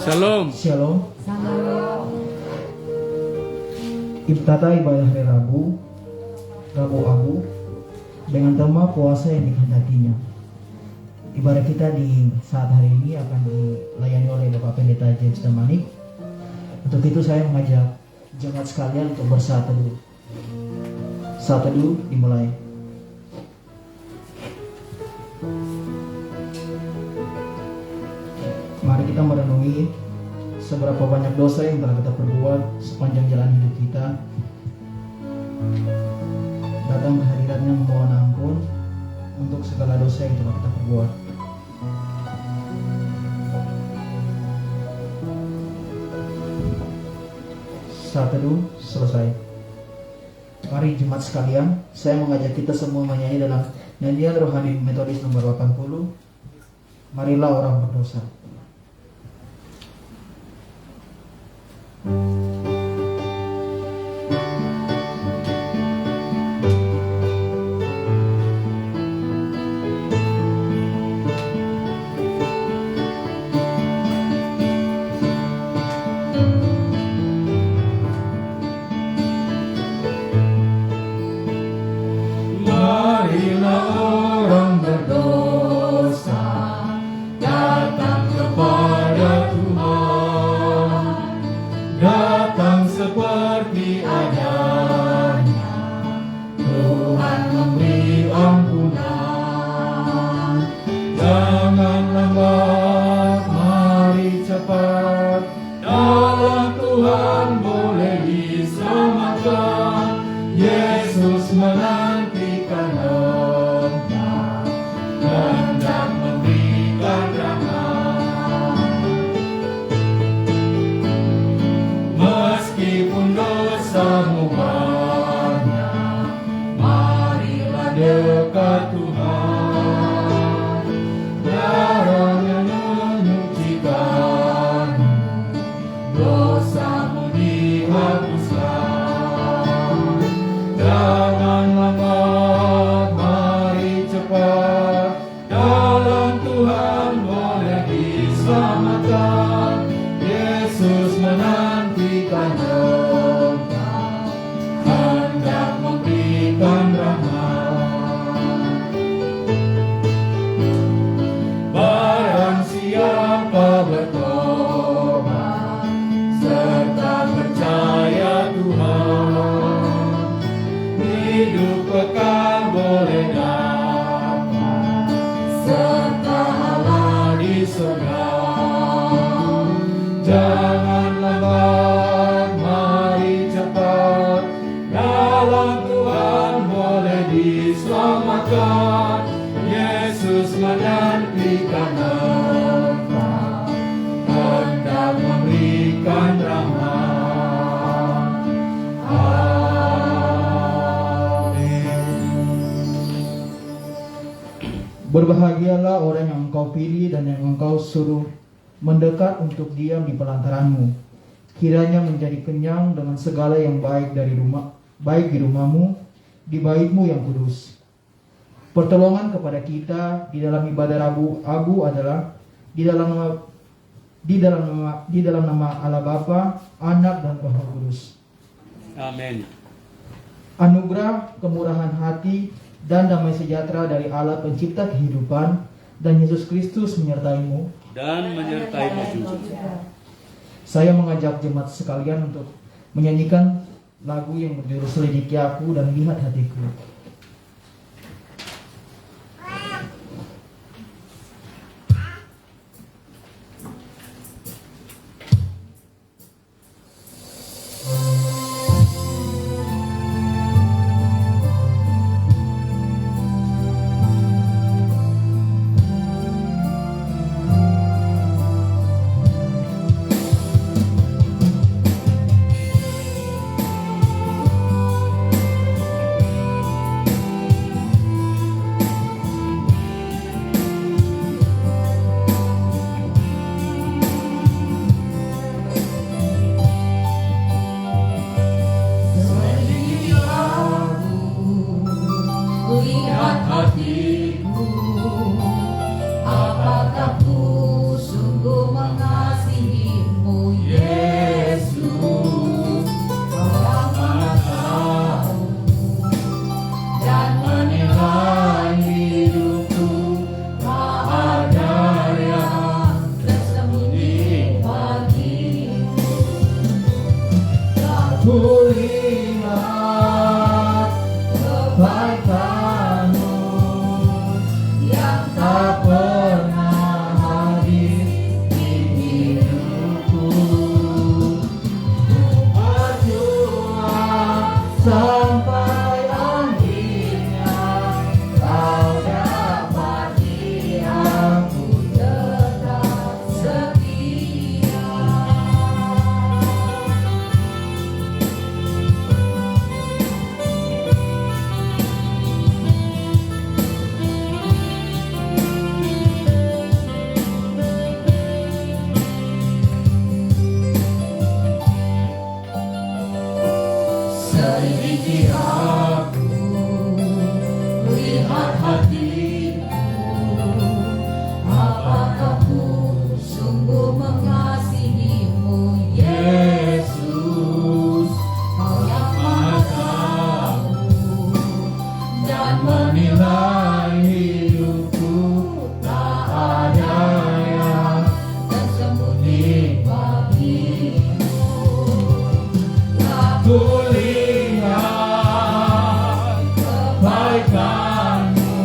Shalom. Shalom. Tata ibadah hari Rabu Abu dengan tema puasa yang dikehendakinya. Ibadah kita di saat hari ini akan dilayani oleh Bapak Pendeta James Damanik. Untuk itu saya mengajak jemaat sekalian untuk bersatu dulu. Saat teduh dimulai. Mari kita merenungi seberapa banyak dosa yang telah kita perbuat sepanjang jalan hidup kita. Datang ke hadiratnya memohon ampun untuk segala dosa yang telah kita perbuat. Saat teduh selesai. Mari jemaat sekalian, saya mengajak kita semua menyanyi dalam nyanyian rohani metodis nomor 80. Marilah orang berdosa. Berbahagialah orang yang engkau pilih dan yang engkau suruh mendekat untuk diam di pelantaranmu. Kiranya menjadi kenyang dengan segala yang baik di rumahmu, di baitmu yang kudus. Pertolongan kepada kita di dalam ibadah Rabu Abu adalah di dalam nama Allah Bapa, Anak dan Roh Kudus. Amin. Anugerah, kemurahan hati, dan damai sejahtera dari Allah pencipta kehidupan dan Yesus Kristus menyertaimu juga. Saya mengajak jemaat sekalian untuk menyanyikan lagu yang berjudul Selidiki Aku dan Lihat Hatiku. sampai akhirnya kau dapati aku tetap setia. Selidiki aku, lihat hatiku, apakah ku sungguh mengasihimu, Yesus? Kau yang Maha Tahu dan menilai hidupku, tak ada yang tersembunyi bagimu. Aku lihat kebaikanmu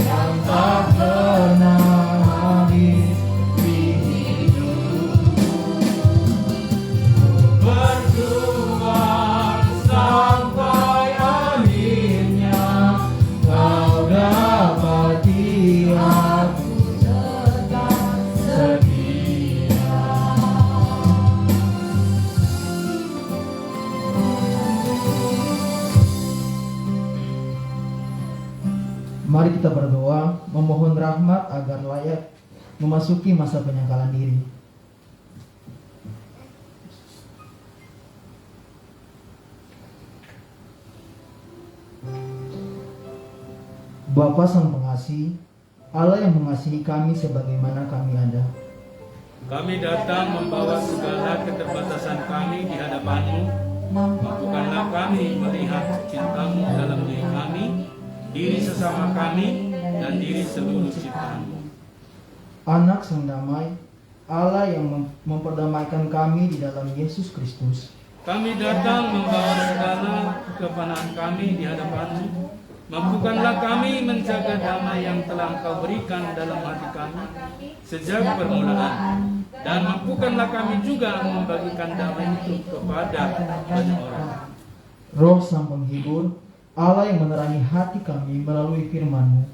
yang tak pernah habis di hidupku. Berjuang sampai akhirnya kau dapati aku tetap setia. Mari kita berdoa, memohon rahmat agar layak memasuki masa penyangkalan diri. Bapa Sang Pengasih, Allah yang mengasihi kami sebagaimana kami ada. Kami datang membawa segala keterbatasan kami di hadapan-Mu. Mampukanlah kami melihat cinta-Mu dalam diri kami, diri sesama kami, dan diri seluruh ciptaan-Mu. Anak Sang Damai, Allah yang memperdamaikan kami di dalam Yesus Kristus. Kami datang membawa segala kekepanaan kami di hadapan-Mu. Mampukanlah kami menjaga damai yang telah Engkau berikan dalam hati kami sejak permulaan. Dan mampukanlah kami juga membagikan damai itu kepada banyak orang. Roh Sang Penghibur, Allah yang menerangi hati kami melalui firman-Mu.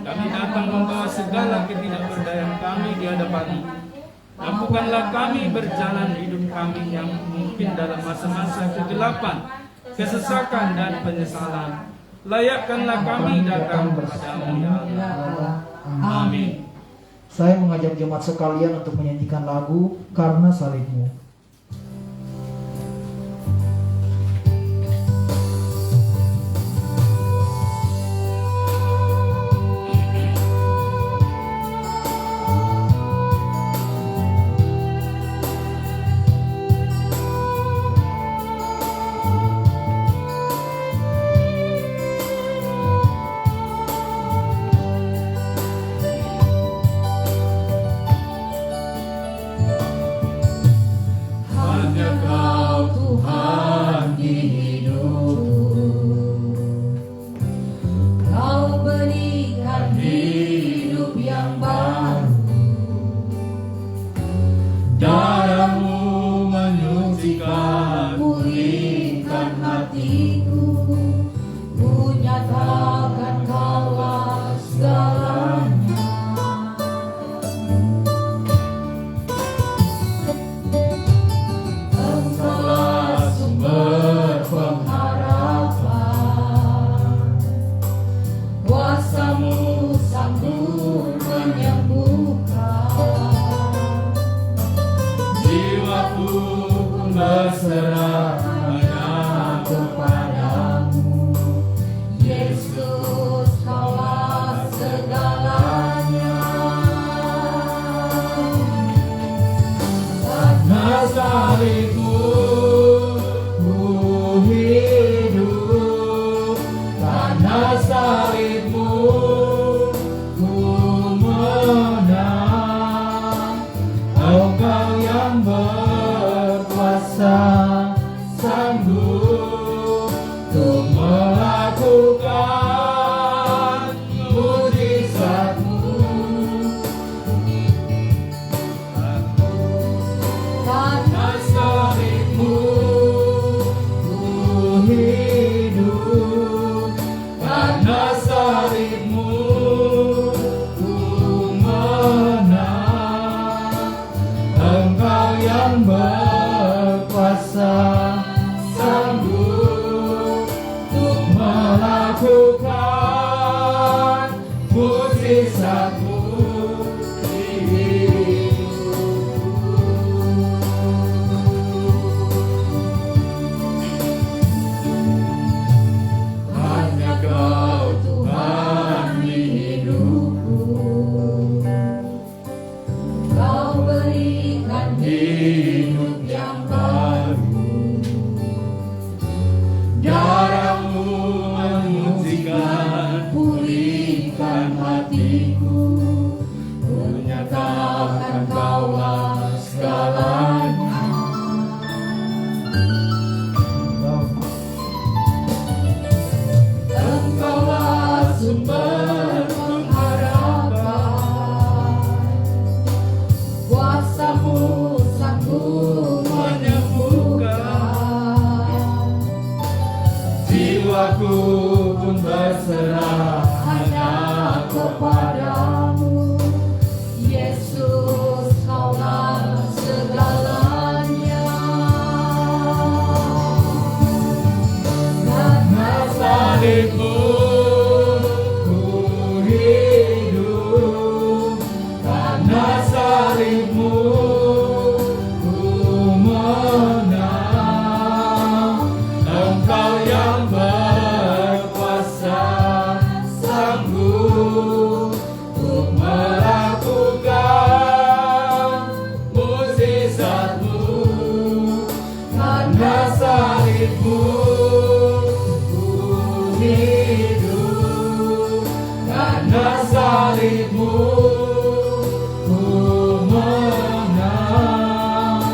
Kami datang membawa segala ketidakberdayaan kami di hadapan-Mu. Mampukanlah kami berjalan hidup kami yang mungkin dalam masa-masa kegelapan, kesesakan dan penyesalan. Layakkanlah kami datang kepada-Mu ya Allah. Amin. Saya mengajak jemaat sekalian untuk menyanyikan lagu Karena Salib-Mu. Darah-Mu menyucikan, pulihkan hatiku, ku nyatakan Kaulah segalanya. Engkaulah sumber pengharapan, kuasa-Mu sanggup menyembuhkan. Jiwaku pun berserah hanya kepada-Mu, Yesus, Kaulah segalanya. Karena salib-Mu ku hidup, karena salib-Mu ku menang. Engkau yang berkuasa, sanggup untuk melakukan mujizat-Mu. Karena salib-Mu ku yang berkuasa sanggup untuk melakukan mukjizat-Mu di hidupku. Hanya Kau Tuhan di hidupku. Kau berikan hidup yang baru. Darah-Mu mengujikan, pulihkan hatiku. Menyatakan Kaulah segalanya. Engkaulah sumber pengharapan. Kuasa-Mu sanggup menyembuhkan. Jiwaku pun berserah hanya kepada-Mu. Yesus, Kaulah segalanya. Karena salib-Mu ku hidup. Karena salib-Mu ku menang. Engkau yang berkuasa sanggup untuk melakukan mukjizat-Mu. Karena salib-Mu ku hidup. Karena salib-Mu ku menang.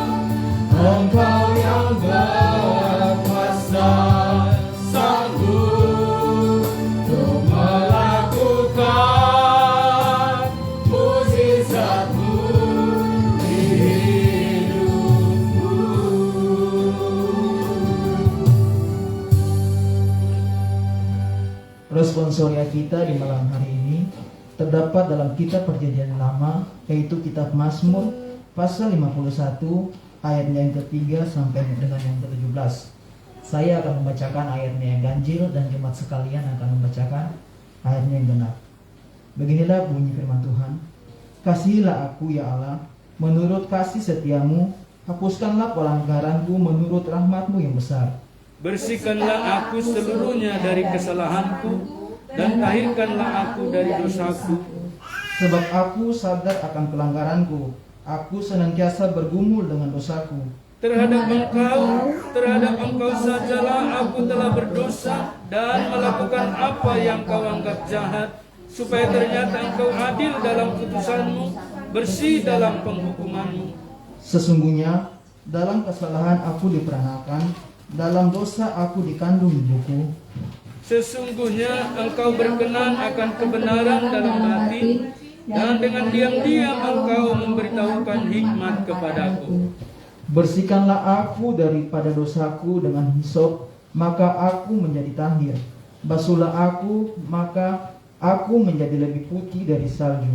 Engkau yang berkuasa sanggup untuk melakukan mukjizat-Mu di hidupku. Responsoria kita di malam hari ini terdapat dalam kitab Perjanjian Lama, yaitu kitab Mazmur pasal 51 ayatnya yang ketiga sampai dengan yang ke-17. Saya akan membacakan ayatnya yang ganjil dan jemaat sekalian akan membacakan ayatnya yang genap. Beginilah bunyi firman Tuhan. Kasihilah aku ya Allah, menurut kasih setiamu, hapuskanlah pelanggaranku menurut rahmat-Mu yang besar. Bersihkanlah aku seluruhnya dari kesalahanku, dan tahirkanlah aku dari dosaku. Sebab aku sadar akan pelanggaranku, aku senantiasa bergumul dengan dosaku. Terhadap engkau sajalah aku telah berdosa dan melakukan apa yang kau anggap jahat, supaya ternyata engkau adil dalam putusan-Mu, bersih dalam penghukuman-Mu. Sesungguhnya dalam kesalahan aku diperanakan, dalam dosa aku dikandung ibuku. Sesungguhnya engkau berkenan akan kebenaran dalam hati, dan dengan diam-diam engkau memberitahukan hikmat kepadaku. Bersihkanlah aku daripada dosaku dengan hisop, maka aku menjadi tahir. Basuhlah aku, maka aku menjadi lebih putih dari salju.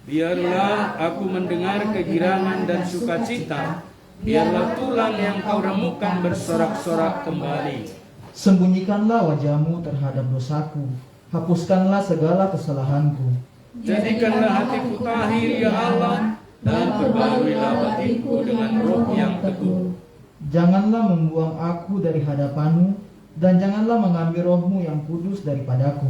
Biarlah aku mendengar kegirangan dan sukacita, biarlah tulang yang kau remukkan bersorak-sorak kembali. Sembunyikanlah wajah-Mu terhadap dosaku, hapuskanlah segala kesalahanku. Jadikanlah hatiku tahir ya Allah, dan perbaruilah batinku dengan roh yang teguh. Janganlah membuang aku dari hadapan-Mu, dan janganlah mengambil roh-Mu yang kudus daripadaku.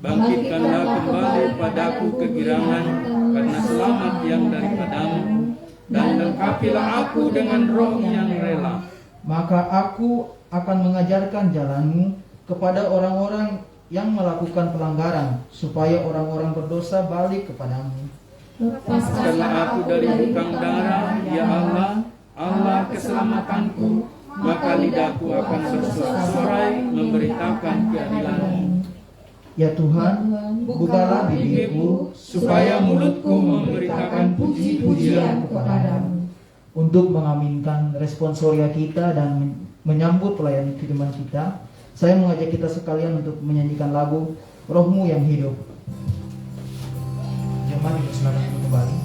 Bangkitkanlah kembali padaku kegirangan karena selamat yang daripada-Mu, dan lengkapilah aku dengan roh yang rela. Maka aku akan mengajarkan jalan-Mu kepada orang-orang yang melakukan pelanggaran, supaya orang-orang berdosa balik kepadamu. Lepaskanlah aku dari hutang darah, ya Allah, Allah keselamatanku, maka lidahku akan bersorak-sorai memberitakan keadilan-Mu. Ya Tuhan, bukalah bibirku, supaya mulutku memberitakan puji-pujian kepadamu. Untuk mengaminkan responsoria kita dan menyambut pelayanan firman kita, saya mengajak kita sekalian untuk menyanyikan lagu Roh-Mu yang Hidup. Jemaat dipersilakan untuk kembali.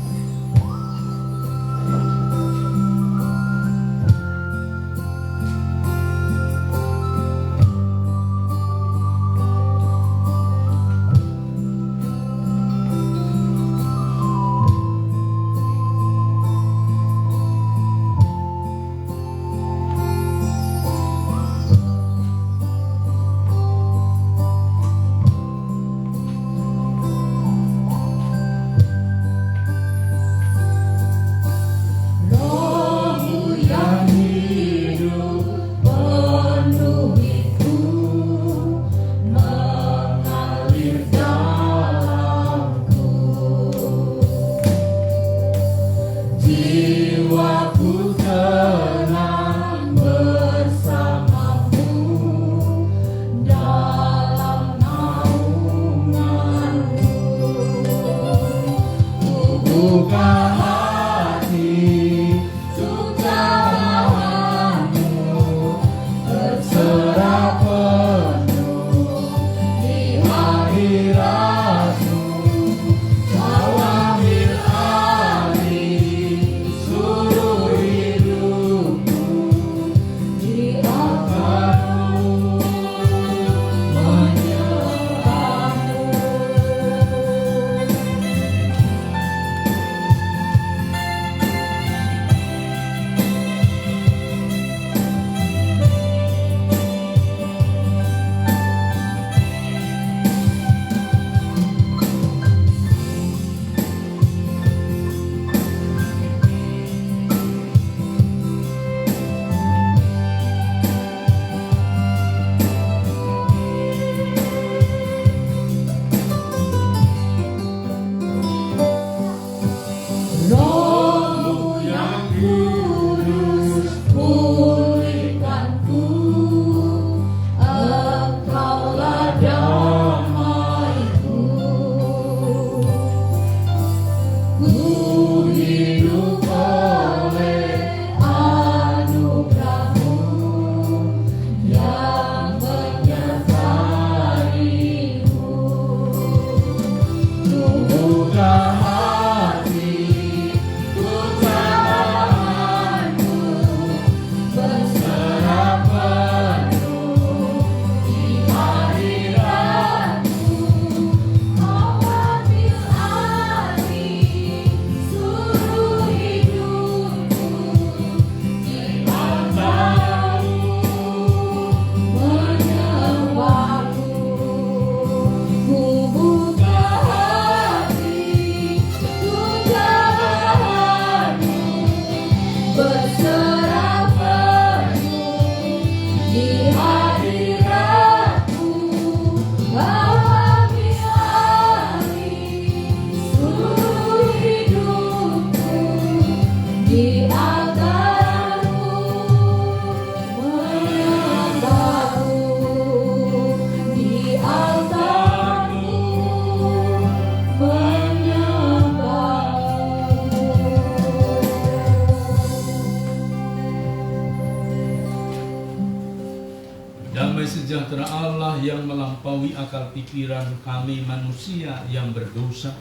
Damai sejahtera Allah yang melampaui akal pikiran kami manusia yang berdosa,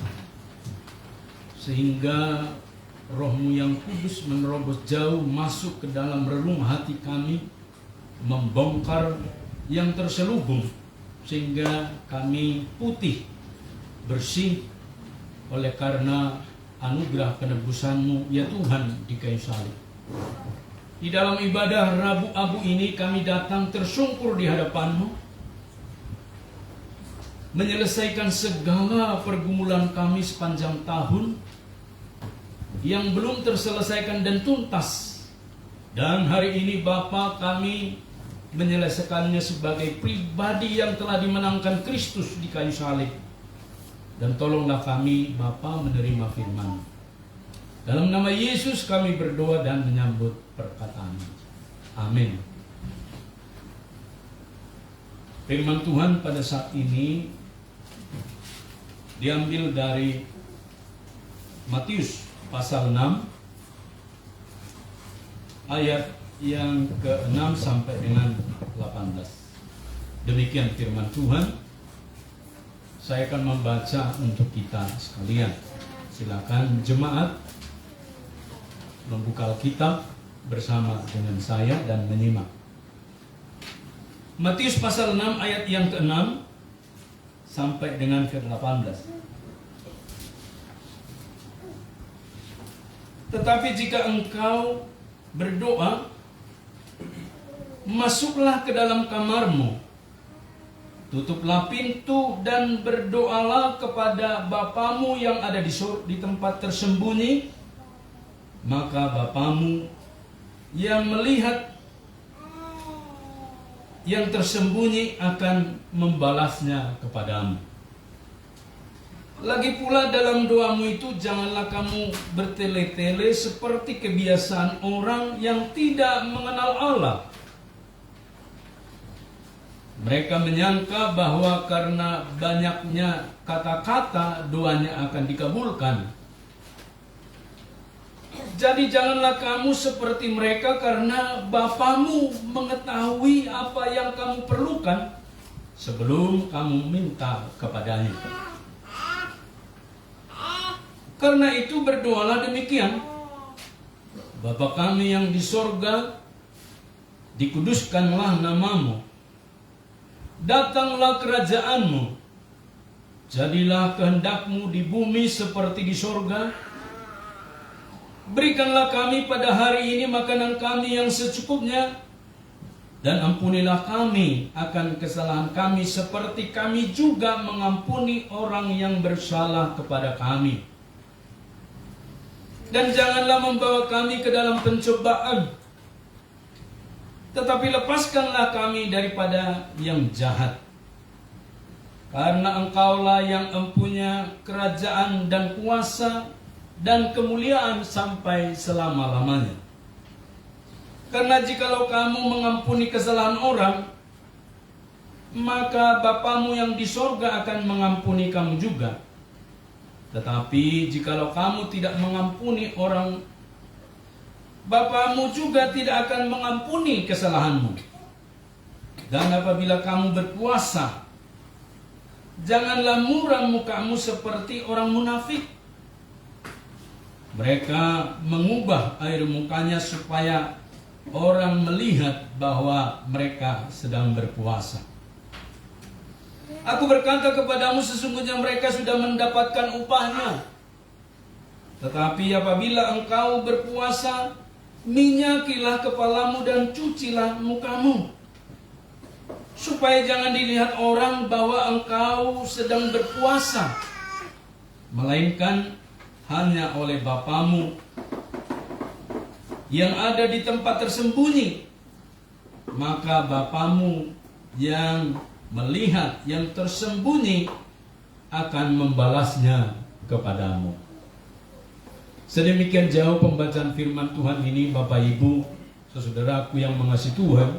sehingga Roh-Mu yang kudus menerobos jauh masuk ke dalam relung hati kami, membongkar yang terselubung, sehingga kami putih, bersih oleh karena anugerah penebusan-Mu ya Tuhan di kayu salib. Di dalam ibadah Rabu Abu ini kami datang tersungkur di hadapan-Mu, menyelesaikan segala pergumulan kami sepanjang tahun yang belum terselesaikan dan tuntas. Dan hari ini Bapa, kami menyelesaikannya sebagai pribadi yang telah dimenangkan Kristus di kayu salib. Dan tolonglah kami Bapa menerima firman. Dalam nama Yesus kami berdoa dan menyambut perkataan. Amin. Firman Tuhan pada saat ini diambil dari Matius pasal 6 ayat yang ke-6 sampai dengan 18. Demikian firman Tuhan. Saya akan membaca untuk kita sekalian. Silakan jemaat membuka Alkitab bersama dengan saya dan menyimak. Matius pasal 6 ayat yang ke-6 sampai dengan ke-18. Tetapi jika engkau berdoa, masuklah ke dalam kamarmu, tutuplah pintu dan berdoalah kepada Bapamu yang ada di tempat tersembunyi, maka Bapamu yang melihat yang tersembunyi akan membalasnya kepadamu. Lagi pula dalam doamu itu janganlah kamu bertele-tele seperti kebiasaan orang yang tidak mengenal Allah. Mereka menyangka bahwa karena banyaknya kata-kata doanya akan dikabulkan. Jadi janganlah kamu seperti mereka, karena Bapamu mengetahui apa yang kamu perlukan sebelum kamu minta kepadanya. Karena itu berdoalah demikian: Bapa kami yang di sorga, dikuduskanlah namamu, datanglah kerajaanmu, jadilah kehendakmu di bumi seperti di sorga. Berikanlah kami pada hari ini makanan kami yang secukupnya, dan ampunilah kami akan kesalahan kami seperti kami juga mengampuni orang yang bersalah kepada kami. Dan janganlah membawa kami ke dalam pencobaan, tetapi lepaskanlah kami daripada yang jahat. Karena Engkaulah yang empunya kerajaan dan kuasa dan kemuliaan sampai selama-lamanya. Karena jikalau kamu mengampuni kesalahan orang, maka Bapamu yang di sorga akan mengampuni kamu juga. Tetapi jikalau kamu tidak mengampuni orang, Bapamu juga tidak akan mengampuni kesalahanmu. Dan apabila kamu berpuasa, janganlah muram mukamu seperti orang munafik. Mereka mengubah air mukanya supaya orang melihat bahwa mereka sedang berpuasa. Aku berkata kepadamu, sesungguhnya mereka sudah mendapatkan upahnya. Tetapi apabila engkau berpuasa, minyakilah kepalamu dan cucilah mukamu, supaya jangan dilihat orang bahwa engkau sedang berpuasa, melainkan hanya oleh Bapamu yang ada di tempat tersembunyi. Maka Bapamu yang melihat yang tersembunyi akan membalasnya kepadamu. Sedemikian jauh pembacaan firman Tuhan ini, Bapak Ibu, saudaraku yang mengasihi Tuhan.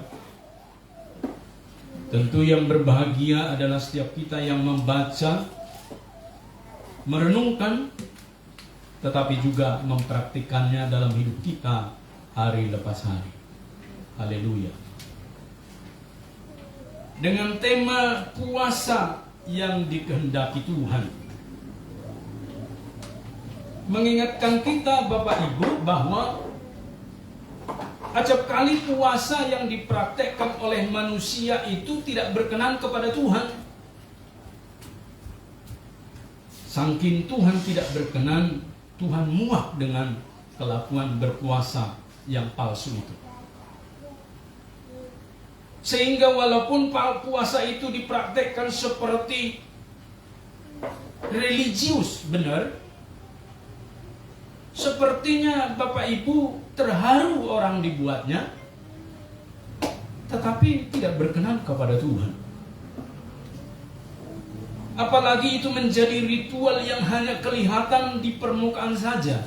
Tentu yang berbahagia adalah setiap kita yang membaca, merenungkan, tetapi juga mempraktikannya dalam hidup kita hari lepas hari. Haleluya. dengan tema puasa yang dikehendaki Tuhan. Mengingatkan kita Bapak Ibu bahwa acap kali puasa yang dipraktekkan oleh manusia itu tidak berkenan kepada Tuhan. Saking Tuhan tidak berkenan, Tuhan muak dengan kelakuan berpuasa yang palsu itu. Sehingga walaupun puasa itu dipraktekkan seperti religius, benar, sepertinya Bapak Ibu terharu orang dibuatnya, tetapi tidak berkenan kepada Tuhan. Apalagi itu menjadi ritual yang hanya kelihatan di permukaan saja.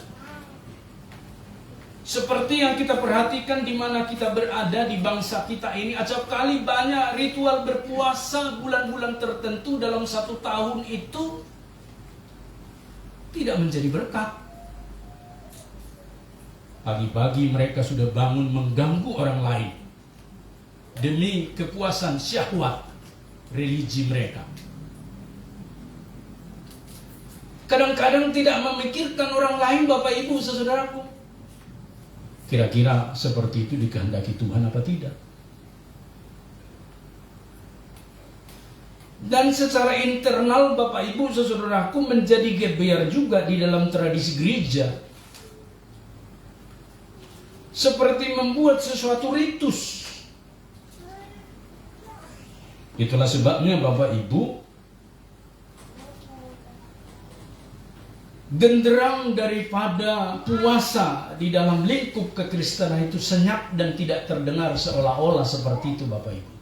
Seperti yang kita perhatikan di mana kita berada di bangsa kita ini, acap kali banyak ritual berpuasa bulan-bulan tertentu dalam 1 tahun itu tidak menjadi berkat. Pagi-pagi mereka sudah bangun mengganggu orang lain demi kepuasan syahwat religi mereka. Kadang-kadang tidak memikirkan orang lain, Bapak Ibu, saudaraku. Kira-kira seperti itu dikehendaki Tuhan apa tidak? Dan secara internal Bapak Ibu saudaraku menjadi geber juga di dalam tradisi gereja. Seperti membuat sesuatu ritus. Itulah sebabnya Bapak Ibu, genderang daripada puasa di dalam lingkup kekristenan itu senyap dan tidak terdengar seolah-olah seperti itu Bapak Ibu.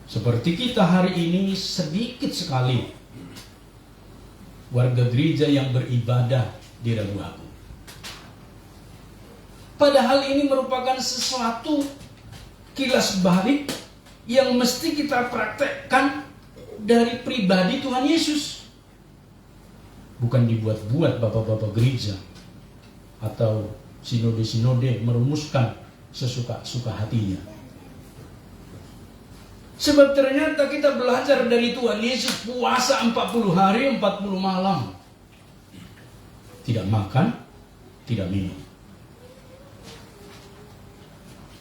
Seperti kita hari ini sedikit sekali warga gereja yang beribadah di Rabu-Rabu. Padahal ini merupakan sesuatu kilas balik yang mesti kita praktekkan dari pribadi Tuhan Yesus. Bukan dibuat-buat bapak-bapak gereja atau sinode-sinode merumuskan sesuka-suka hatinya. Sebab ternyata kita belajar dari Tuhan Yesus puasa 40 hari 40 malam. Tidak makan, tidak minum.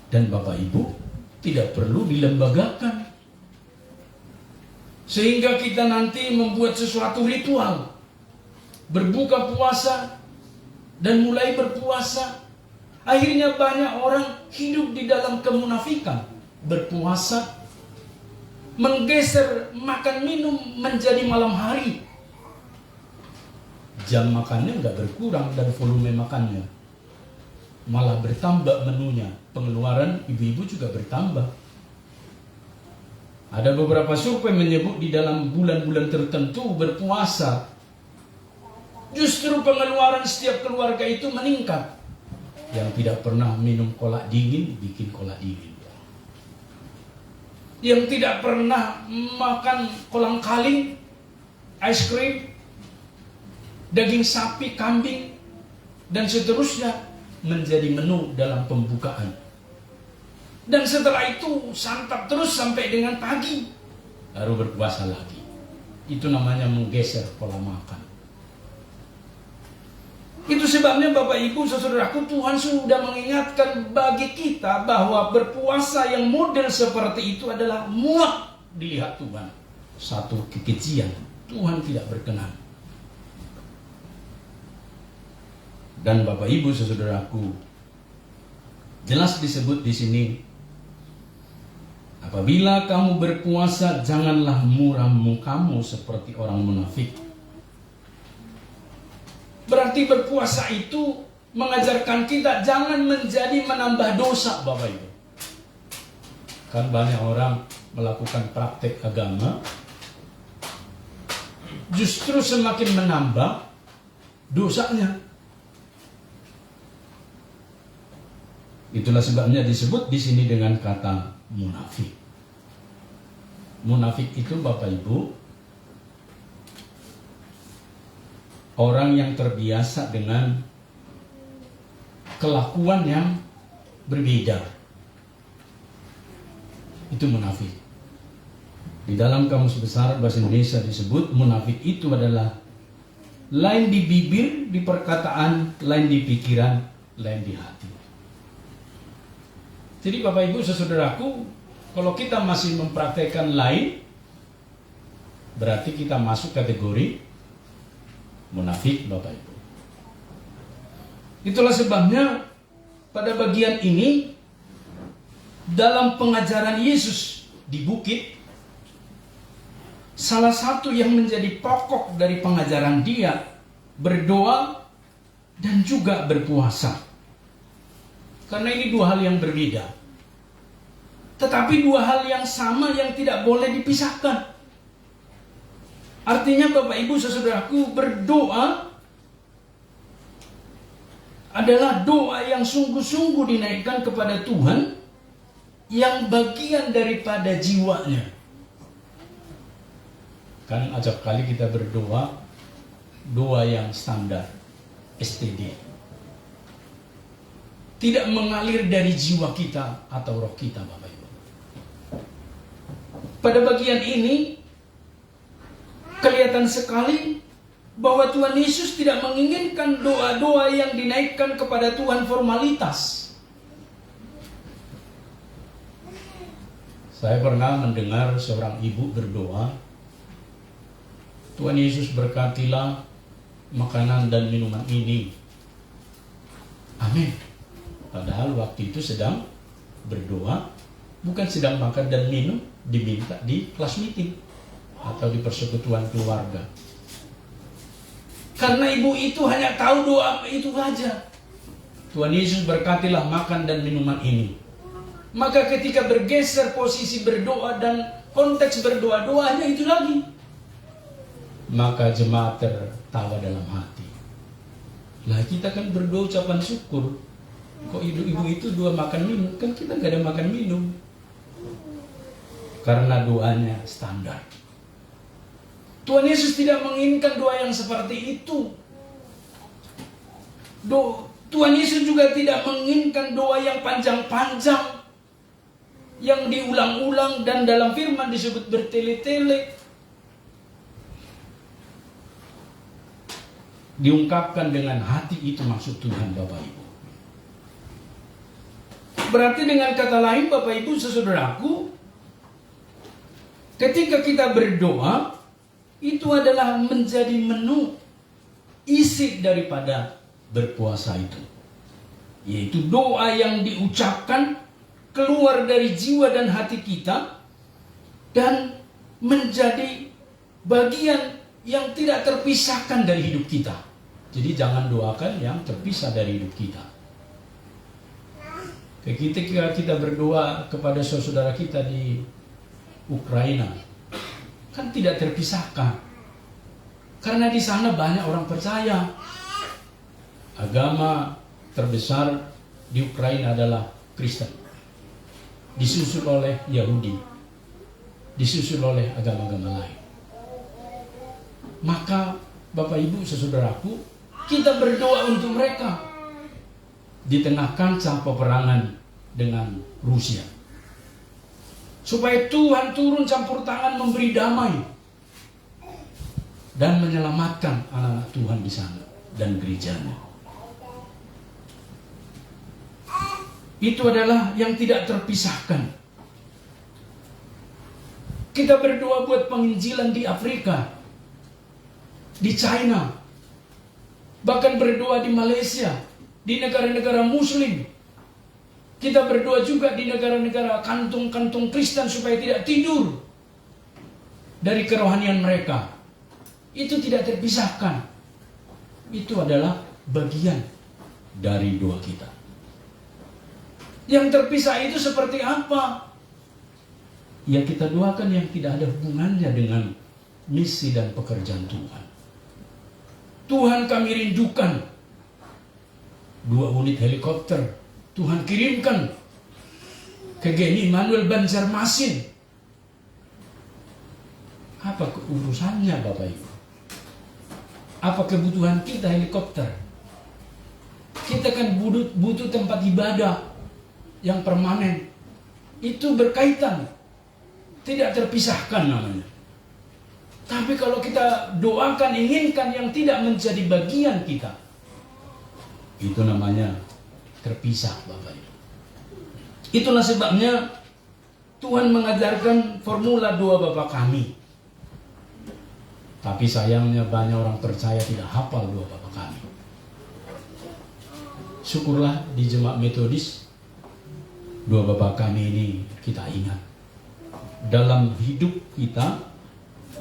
Dan Bapak Ibu tidak perlu dilembagakan. Sehingga kita nanti membuat sesuatu ritual. Berbuka puasa dan mulai berpuasa. Akhirnya banyak orang hidup di dalam kemunafikan. Berpuasa, menggeser makan minum menjadi malam hari. Jam makannya nggak berkurang dan volume makannya malah bertambah menunya. Pengeluaran ibu-ibu juga bertambah. Ada beberapa survei menyebut di dalam bulan-bulan tertentu berpuasa, justru pengeluaran setiap keluarga itu meningkat. Yang tidak pernah minum kolak dingin, bikin kolak dingin. Yang tidak pernah makan kolang-kaling, es krim, daging sapi, kambing, dan seterusnya menjadi menu dalam pembukaan. Dan setelah itu santap terus sampai dengan pagi, baru berpuasa lagi. Itu namanya menggeser pola makan. Itu sebabnya Bapak Ibu saudaraku, Tuhan sudah mengingatkan bagi kita bahwa berpuasa yang model seperti itu adalah muak dilihat Tuhan. Satu kekejian, Tuhan tidak berkenan. Dan Bapak Ibu saudaraku, jelas disebut di sini, apabila kamu berpuasa, janganlah muram mukamu seperti orang munafik. Berarti berpuasa itu mengajarkan kita jangan menjadi menambah dosa, Bapak Ibu. Kan banyak orang melakukan praktek agama, justru semakin menambah dosanya. Itulah sebabnya disebut di sini dengan kata munafik. Munafik itu Bapak Ibu, orang yang terbiasa dengan kelakuan yang berbeda. itu munafik. Di dalam Kamus Besar Bahasa Indonesia disebut munafik itu adalah lain di bibir, di perkataan, lain di pikiran, lain di hati. Jadi Bapak Ibu saudaraku, kalau kita masih mempraktekkan lain, berarti kita masuk kategori munafik Bapak Ibu. Itulah sebabnya pada bagian ini dalam pengajaran Yesus di bukit, salah satu yang menjadi pokok dari pengajaran dia berdoa dan juga berpuasa. Karena ini dua hal yang berbeda. Tetapi dua hal yang sama yang tidak boleh dipisahkan. Artinya Bapak Ibu saudaraku, berdoa adalah doa yang sungguh-sungguh dinaikkan kepada Tuhan, yang bagian daripada jiwanya. Kan acap kali kita berdoa, doa yang standar, STD. Tidak mengalir dari jiwa kita atau roh kita Bapak Ibu. Pada bagian ini, kelihatan sekali bahwa Tuhan Yesus tidak menginginkan doa-doa yang dinaikkan kepada Tuhan formalitas. Saya pernah mendengar seorang ibu berdoa, Tuhan Yesus berkatilah makanan dan minuman ini. Amin. Padahal waktu itu sedang berdoa, bukan sedang makan dan minum, diminta di kelas meeting atau di persekutuan keluarga. Karena ibu itu hanya tahu doa itu saja. Tuhan Yesus berkatilah makan dan minuman ini. Maka ketika bergeser posisi berdoa dan konteks berdoa-doanya itu lagi, maka jemaat tertawa dalam hati. Lah kita kan berdoa ucapan syukur, kok ibu-ibu itu doa makan minum? Kan kita gak ada makan minum. Karena doanya standar. Tuhan Yesus tidak menginginkan doa yang seperti itu. Tuhan Yesus juga tidak menginginkan doa yang panjang-panjang, yang diulang-ulang dan dalam firman disebut bertele-tele. Diungkapkan dengan hati, itu maksud Tuhan Bapak Ibu. Berarti dengan kata lain Bapak Ibu saudaraku, ketika kita berdoa, itu adalah menjadi menu isi daripada berpuasa itu. Yaitu doa yang diucapkan keluar dari jiwa dan hati kita dan menjadi bagian yang tidak terpisahkan dari hidup kita. Jadi jangan doakan yang terpisah dari hidup kita. Ketika kita berdoa kepada saudara kita di Ukraina, kan tidak terpisahkan. Karena di sana banyak orang percaya. Agama terbesar di Ukraina adalah Kristen. Disusul oleh Yahudi. Disusul oleh agama-agama lain. Maka Bapak Ibu saudaraku, kita berdoa untuk mereka di tengah kancah peperangan dengan Rusia, supaya Tuhan turun campur tangan memberi damai dan menyelamatkan anak-anak Tuhan di sana dan gerejanya. Itu adalah yang tidak terpisahkan. Kita berdoa buat penginjilan di Afrika, di China, bahkan berdoa di Malaysia, di negara-negara Muslim. Kita berdoa juga di negara-negara kantung-kantung Kristen supaya tidak tidur dari kerohanian mereka. Itu tidak terpisahkan. Itu adalah bagian dari doa kita. Yang terpisah itu seperti apa? Ya kita doakan yang tidak ada hubungannya dengan misi dan pekerjaan Tuhan. Tuhan kami rindukan 2 unit helikopter Tuhan kirimkan ke GNI Immanuel Banjarmasin. Apa urusannya Bapak Ibu? Apa kebutuhan kita helikopter? Kita kan butuh tempat ibadah yang permanen. Itu berkaitan tidak terpisahkan namanya. Tapi kalau kita doakan, inginkan yang tidak menjadi bagian kita, itu namanya terpisah, Bapak Ibu. Itulah sebabnya Tuhan mengajarkan formula doa Bapa Kami. Tapi sayangnya banyak orang percaya tidak hafal doa Bapa Kami. Syukurlah di Jemaat Metodis, doa Bapa Kami ini kita ingat. Dalam hidup kita,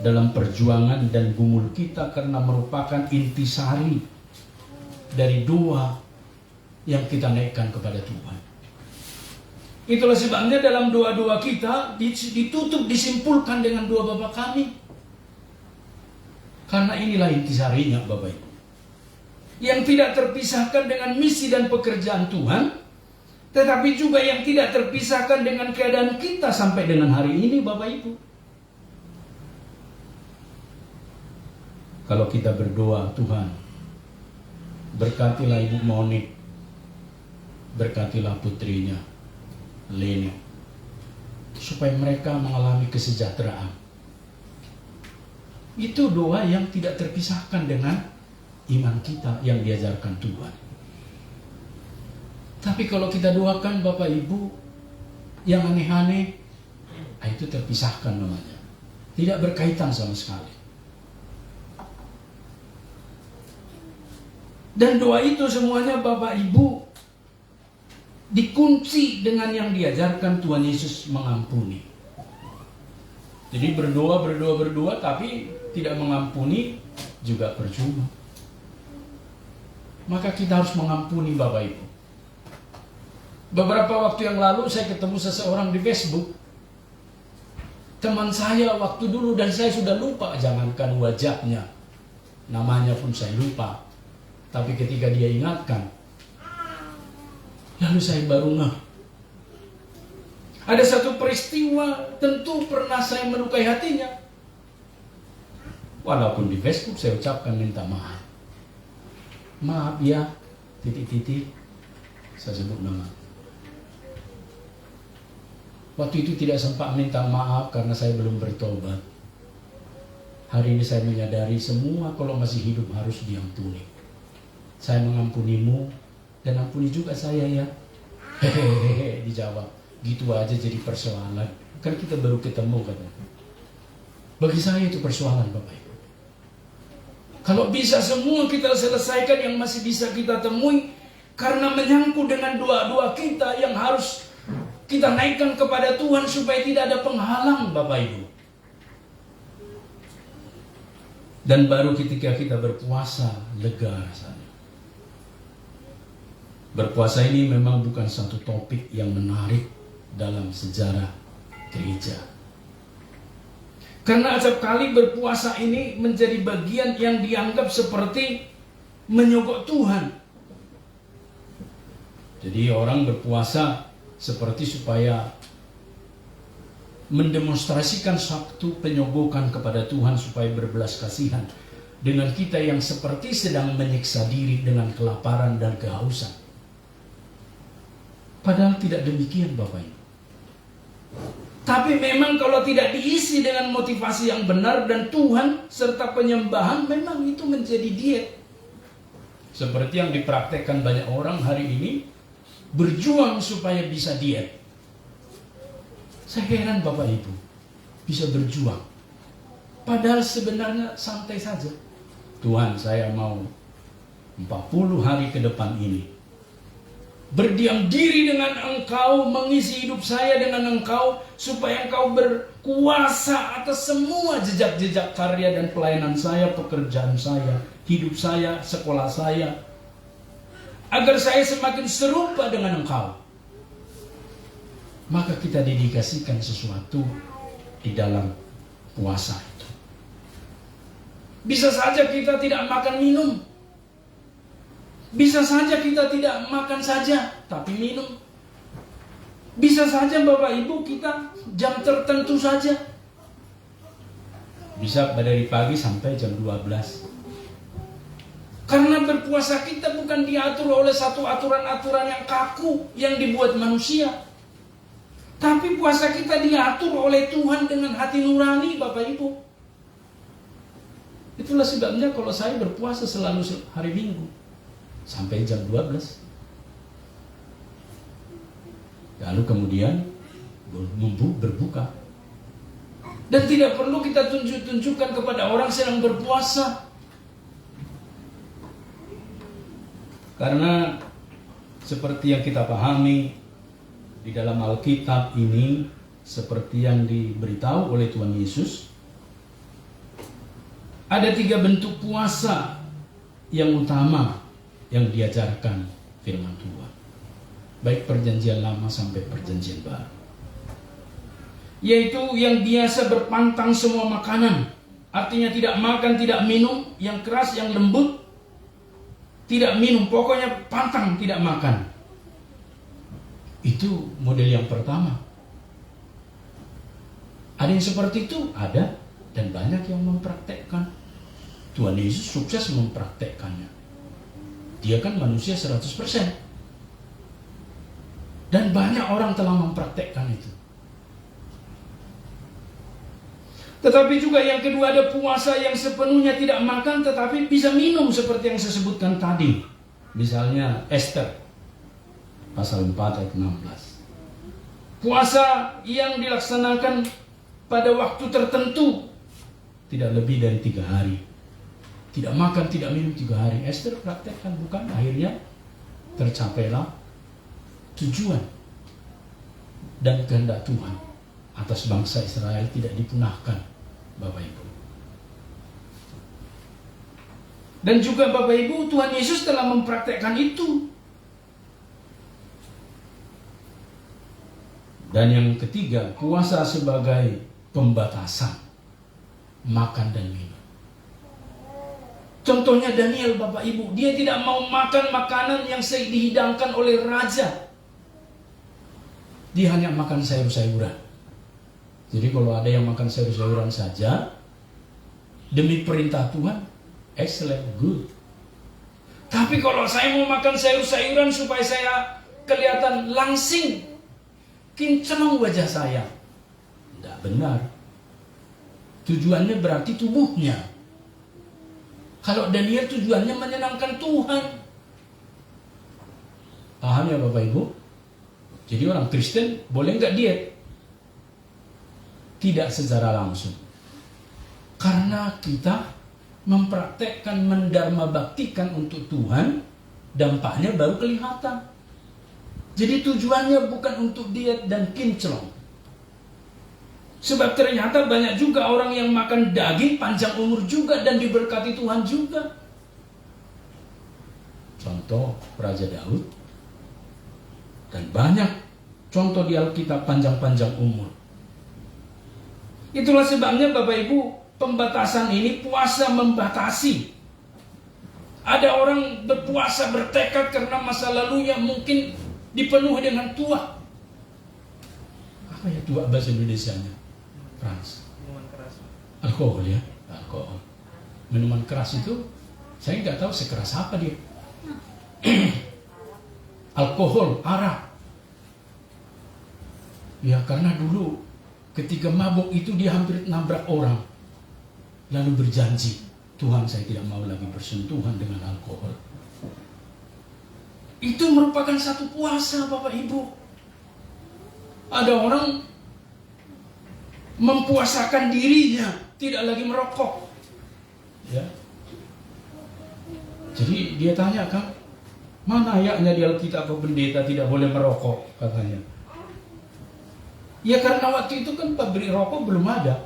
dalam perjuangan dan gumul kita, karena merupakan intisari dari doa yang kita naikkan kepada Tuhan. Itulah sebabnya dalam doa-doa kita ditutup, disimpulkan dengan doa Bapa Kami. Karena inilah intisarinya, Bapak Ibu, yang tidak terpisahkan dengan misi dan pekerjaan Tuhan, tetapi juga yang tidak terpisahkan dengan keadaan kita sampai dengan hari ini, Bapak Ibu. Kalau kita berdoa, Tuhan, berkatilah Ibu Monik, berkatilah putrinya, Leni, supaya mereka mengalami kesejahteraan. Itu doa yang tidak terpisahkan dengan iman kita yang diajarkan Tuhan. Tapi kalau kita doakan Bapak Ibu yang aneh-aneh, itu terpisahkan namanya. Tidak berkaitan sama sekali. Dan doa itu semuanya Bapak Ibu dikunci dengan yang diajarkan Tuhan Yesus, mengampuni. Jadi berdoa tapi tidak mengampuni juga percuma. Maka kita harus mengampuni Bapak Ibu. Beberapa waktu yang lalu saya ketemu seseorang di Facebook. Teman saya waktu dulu dan saya sudah lupa, jangankan wajahnya, namanya pun saya lupa. Tapi ketika dia ingatkan, lalu saya baru ngeh. Ada satu peristiwa tentu pernah saya melukai hatinya. Walaupun di Facebook saya ucapkan minta maaf. Maaf ya, titik-titik, saya sebut nama. Waktu itu tidak sempat minta maaf karena saya belum bertobat. Hari ini saya menyadari semua kalau masih hidup harus diampuni. Saya mengampunimu dan ampuni juga saya ya. Hehehe, dijawab. Gitu aja jadi persoalan. Kan kita baru ketemu katanya. Bagi saya itu persoalan Bapak Ibu. Kalau bisa semua kita selesaikan yang masih bisa kita temui, karena menyangkut dengan doa-doa kita yang harus kita naikkan kepada Tuhan supaya tidak ada penghalang Bapak Ibu. Dan baru ketika kita berpuasa, lega rasanya. Berpuasa ini memang bukan satu topik yang menarik dalam sejarah gereja. Karena acap kali berpuasa ini menjadi bagian yang dianggap seperti menyogok Tuhan. Jadi orang berpuasa seperti supaya mendemonstrasikan satu penyogokan kepada Tuhan supaya berbelas kasihan dengan kita yang seperti sedang menyiksa diri dengan kelaparan dan kehausan. Padahal tidak demikian Bapak Ibu. Tapi memang kalau tidak diisi dengan motivasi yang benar dan Tuhan serta penyembahan, memang itu menjadi diet. Seperti yang dipraktekkan banyak orang hari ini, berjuang supaya bisa diet. Saya heran Bapak Ibu, bisa berjuang. Padahal sebenarnya santai saja. Tuhan, saya mau 40 hari ke depan ini berdiam diri dengan Engkau, mengisi hidup saya dengan Engkau, supaya Engkau berkuasa atas semua jejak-jejak karya dan pelayanan saya, pekerjaan saya, hidup saya, sekolah saya, agar saya semakin serupa dengan Engkau. Maka kita dedikasikan sesuatu di dalam puasa itu. Bisa saja kita tidak makan minum. Bisa saja kita tidak makan saja, tapi minum. Bisa saja Bapak Ibu kita jam tertentu saja. Bisa dari pagi sampai jam 12. Karena berpuasa kita bukan diatur oleh satu aturan-aturan yang kaku yang dibuat manusia. Tapi puasa kita diatur oleh Tuhan dengan hati nurani, Bapak Ibu. Itulah sebabnya kalau saya berpuasa selalu hari Minggu sampai jam 12. Lalu kemudian berbuka. Dan tidak perlu kita tunjukkan kepada orang sedang berpuasa. Karena seperti yang kita pahami di dalam Alkitab ini, seperti yang diberitahu oleh Tuhan Yesus, ada 3 bentuk puasa yang utama yang diajarkan firman Tuhan, baik perjanjian lama sampai perjanjian baru. Yaitu yang biasa berpantang semua makanan, artinya tidak makan, tidak minum, yang keras, yang lembut, tidak minum, pokoknya pantang tidak makan. Itu model yang pertama. Ada yang seperti itu? Ada, dan banyak yang mempraktekkan. Tuhan Yesus sukses mempraktekkannya. Dia kan manusia 100%. Dan banyak orang telah mempraktekkan itu. Tetapi juga yang kedua, ada puasa yang sepenuhnya tidak makan tetapi bisa minum seperti yang saya sebutkan tadi. Misalnya Esther pasal 4 ayat 16. Puasa yang dilaksanakan pada waktu tertentu, tidak lebih dari 3 hari. Tidak makan, tidak minum 3 hari. Esther praktekkan, bukan? Akhirnya tercapailah tujuan dan kehendak Tuhan atas bangsa Israel tidak dipunahkan, Bapak Ibu. Dan juga Bapak Ibu, Tuhan Yesus telah mempraktekkan itu. Dan yang ketiga, puasa sebagai pembatasan makan dan minum. Contohnya Daniel, Bapak Ibu, dia tidak mau makan makanan yang dihidangkan oleh raja. Dia hanya makan sayur-sayuran. Jadi kalau ada yang makan sayur-sayuran saja, demi perintah Tuhan, excellent, good. Tapi kalau saya mau makan sayur-sayuran supaya saya kelihatan langsing, kinclong wajah saya, tidak benar. Tujuannya berarti tubuhnya. Kalau Daniel tujuannya menyenangkan Tuhan. Paham ya Bapak Ibu? Jadi orang Kristen boleh nggak diet? Tidak secara langsung. Karena kita mempraktekkan, mendharma baktikan untuk Tuhan, dampaknya baru kelihatan. Jadi tujuannya bukan untuk diet dan kinclong. Sebab ternyata banyak juga orang yang makan daging panjang umur juga dan diberkati Tuhan juga. Contoh Raja Daud. Dan banyak contoh di Alkitab panjang-panjang umur. Itulah sebabnya Bapak Ibu, pembatasan ini puasa membatasi. Ada orang berpuasa bertekad karena masa lalunya mungkin dipenuhi dengan tua. Apa ya tua bahasa Indonesianya? Frans. Minuman keras. Alkohol ya, alkohol. Minuman keras itu saya nggak tahu sekeras apa dia. Alkohol, arak. Ya karena dulu ketika mabuk itu dia hampir nabrak orang. Lalu berjanji, Tuhan saya tidak mau lagi bersentuhan dengan alkohol. Itu merupakan satu puasa Bapak Ibu. Ada orang mempuasakan dirinya, tidak lagi merokok. Ya. Jadi dia tanya kan, mana ayatnya di Alkitab pendeta tidak boleh merokok katanya. Ya karena waktu itu kan pabrik rokok belum ada.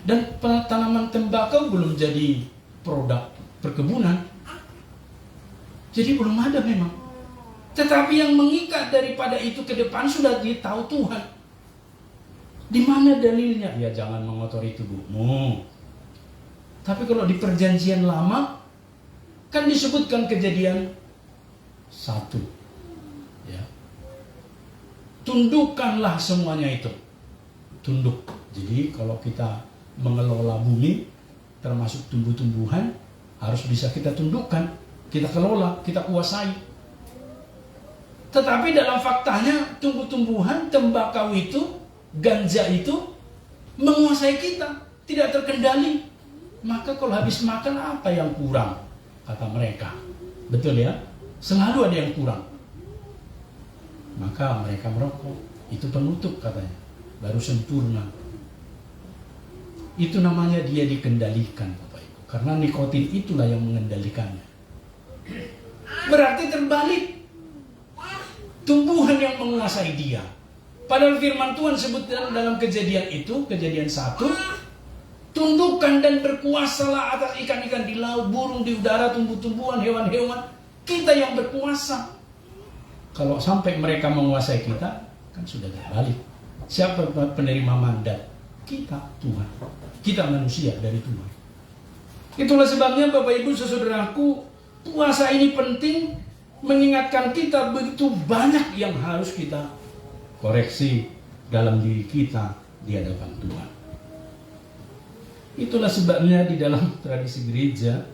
Dan tanaman tembakau belum jadi produk perkebunan. Jadi belum ada memang. Tetapi yang mengikat daripada itu ke depan sudah ditahu Tuhan. Di mana dalilnya? Ya jangan mengotori tubuhmu. Tapi kalau di perjanjian lama kan disebutkan Kejadian 1. Ya. Tundukkanlah semuanya itu. Tunduk. Jadi kalau kita mengelola bumi termasuk tumbuh-tumbuhan harus bisa kita tundukkan, kita kelola, kita kuasai. Tetapi dalam faktanya tumbuh-tumbuhan, tembakau itu, ganja itu menguasai kita, tidak terkendali. Maka kalau habis makan apa yang kurang? Kata mereka. Betul ya? Selalu ada yang kurang. Maka mereka merokok. Itu penutup katanya. Baru sempurna. Itu namanya dia dikendalikan, Bapak Ibu. Karena nikotin itulah yang mengendalikannya. Berarti terbalik. Tumbuhan yang menguasai dia. Padahal firman Tuhan sebutkan dalam kejadian itu, kejadian 1, tundukkan dan berkuasalah atas ikan-ikan di laut, burung di udara, tumbuh-tumbuhan, hewan-hewan. Kita yang berkuasa. Kalau sampai mereka menguasai kita, kan sudah terbalik. Siapa penerima mandat? Kita, Tuhan. Kita manusia dari Tuhan. Itulah sebabnya Bapak Ibu saudaraku, puasa ini penting, mengingatkan kita begitu banyak yang harus kita koreksi dalam diri kita di hadapan Tuhan. Itulah sebabnya di dalam tradisi gereja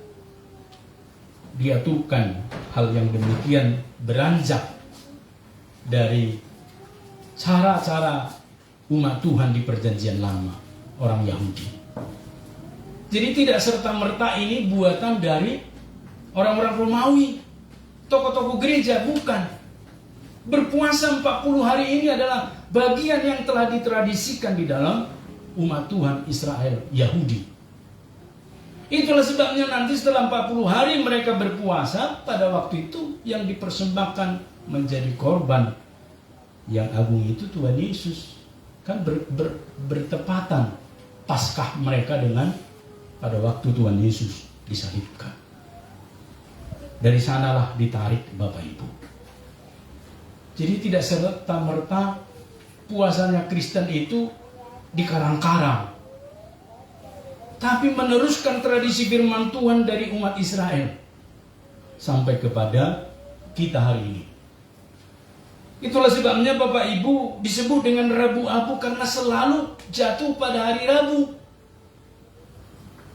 diaturkan hal yang demikian, beranjak dari cara-cara umat Tuhan di perjanjian lama, orang Yahudi. Jadi tidak serta-merta ini buatan dari orang-orang Romawi, tokoh-tokoh gereja, bukan. Berpuasa 40 hari ini adalah bagian yang telah ditradisikan di dalam umat Tuhan Israel Yahudi. Itulah sebabnya nanti setelah 40 hari mereka berpuasa, pada waktu itu yang dipersembahkan menjadi korban yang agung itu Tuhan Yesus. Kan bertepatan Paskah mereka dengan pada waktu Tuhan Yesus disalibkan. Dari sanalah ditarik Bapak Ibu. Jadi tidak serta-merta puasanya Kristen itu dikarang-karang, tapi meneruskan tradisi firman Tuhan dari umat Israel sampai kepada kita hari ini. Itulah sebabnya Bapak Ibu disebut dengan Rabu Abu, karena selalu jatuh pada hari Rabu.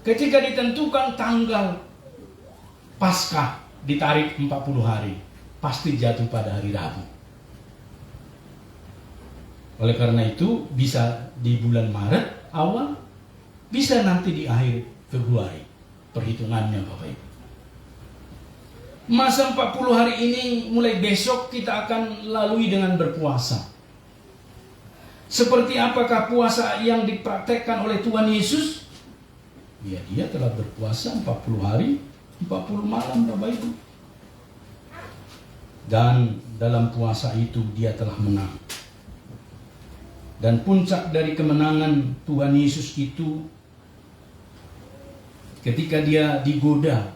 Ketika ditentukan tanggal Paskah ditarik 40 hari, pasti jatuh pada hari Rabu. Oleh karena itu bisa di bulan Maret awal, bisa nanti di akhir Februari perhitungannya Bapak Ibu. Masa 40 hari ini mulai besok kita akan lalui dengan berpuasa. Seperti apakah puasa yang dipraktekkan oleh Tuhan Yesus? Ya, dia telah berpuasa 40 hari 40 malam Bapak Ibu. Dan dalam puasa itu dia telah menang. Dan puncak dari kemenangan Tuhan Yesus itu ketika dia digoda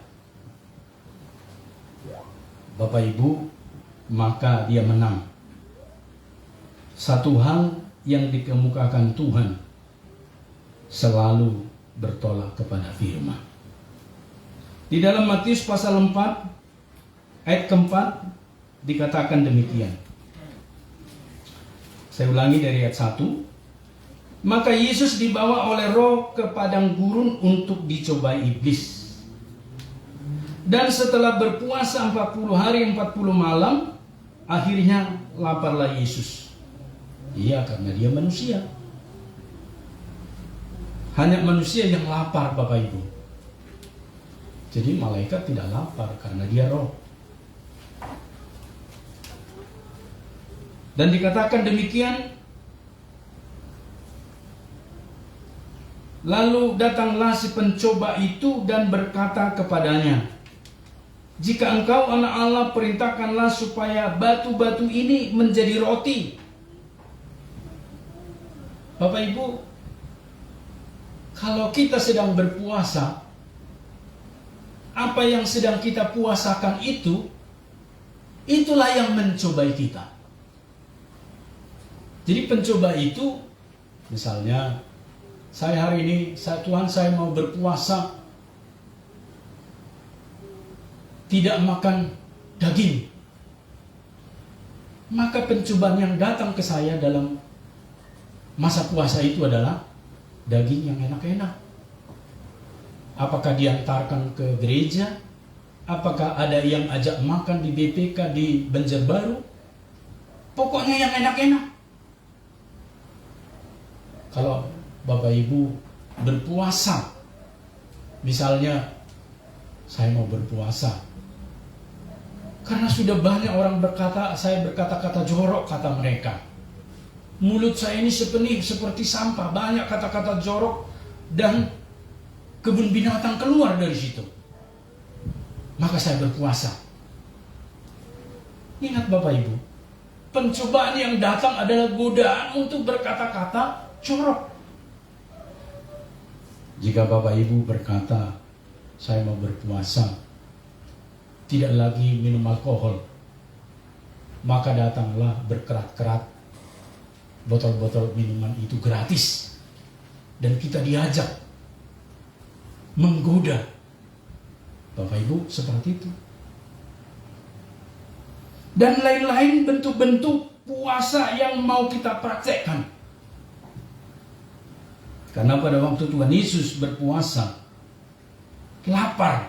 Bapak Ibu, maka dia menang. Satu hal yang dikemukakan Tuhan selalu bertolak kepada firman. Di dalam Matius pasal 4 ayat keempat dikatakan demikian. Saya ulangi dari ayat 1. Maka Yesus dibawa oleh Roh ke padang gurun untuk dicobai iblis. Dan setelah berpuasa 40 hari 40 malam, akhirnya laparlah Yesus. Iya, karena dia manusia. Hanya manusia yang lapar Bapak Ibu. Jadi malaikat tidak lapar karena dia roh. Dan dikatakan demikian, lalu datanglah si pencoba itu dan berkata kepadanya, jika engkau anak Allah, perintahkanlah supaya batu-batu ini menjadi roti. Bapak Ibu, kalau kita sedang berpuasa, apa yang sedang kita puasakan itu, itulah yang mencobai kita. Jadi pencoba itu, misalnya, saya hari ini, Tuhan saya mau berpuasa, tidak makan daging. Maka pencobaan yang datang ke saya dalam masa puasa itu adalah daging yang enak-enak. Apakah diantarkan ke gereja? Apakah ada yang ajak makan di BPK di Banjarbaru? Pokoknya yang enak-enak. Kalau Bapak Ibu berpuasa, misalnya saya mau berpuasa, karena sudah banyak orang berkata, saya berkata-kata jorok, kata mereka. Mulut saya ini seperti sampah, banyak kata-kata jorok dan kebun binatang keluar dari situ. Maka saya berpuasa. Ingat Bapak Ibu, pencobaan yang datang adalah godaan untuk berkata-kata jorok. Jika Bapak Ibu berkata, saya mau berpuasa, tidak lagi minum alkohol, maka datanglah berkerat-kerat, botol-botol minuman itu gratis, dan kita diajak menggoda. Bapak Ibu seperti itu. Dan lain-lain bentuk-bentuk puasa yang mau kita praktekkan. Karena pada waktu Tuhan Yesus berpuasa, lapar.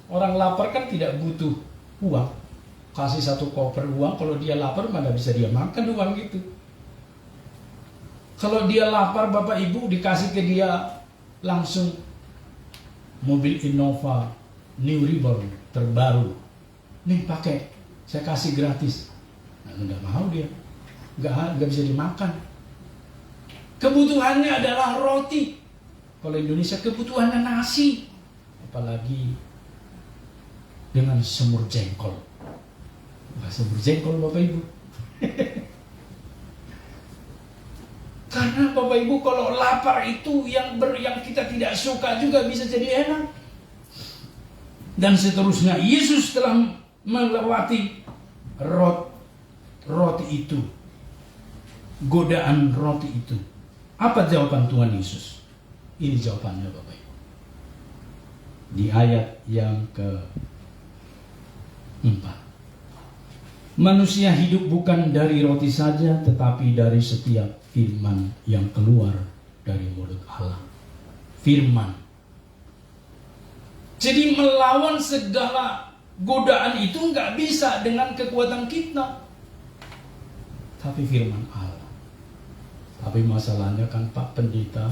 Orang lapar kan tidak butuh uang. Kasih satu koper uang, kalau dia lapar mana bisa dia makan uang gitu. Kalau dia lapar, Bapak Ibu dikasih ke dia langsung mobil Innova New Reborn terbaru. Nih pakai, saya kasih gratis. Nah, nggak mau dia, nggak bisa dimakan. Kebutuhannya adalah roti. Kalau Indonesia kebutuhannya nasi, apalagi dengan semur jengkol. Wah, semur jengkol Bapak Ibu. Karena Bapak Ibu kalau lapar itu yang kita tidak suka juga bisa jadi enak. Dan seterusnya, Yesus telah melewati roti itu, godaan roti itu. Apa jawaban Tuhan Yesus? Ini jawabannya Bapak Ibu. Di ayat yang ke-4. Manusia hidup bukan dari roti saja, tetapi dari setiap firman yang keluar dari mulut Allah. Firman. Jadi melawan segala godaan itu nggak bisa dengan kekuatan kita, tapi firman Allah. Tapi masalahnya kan Pak Pendeta,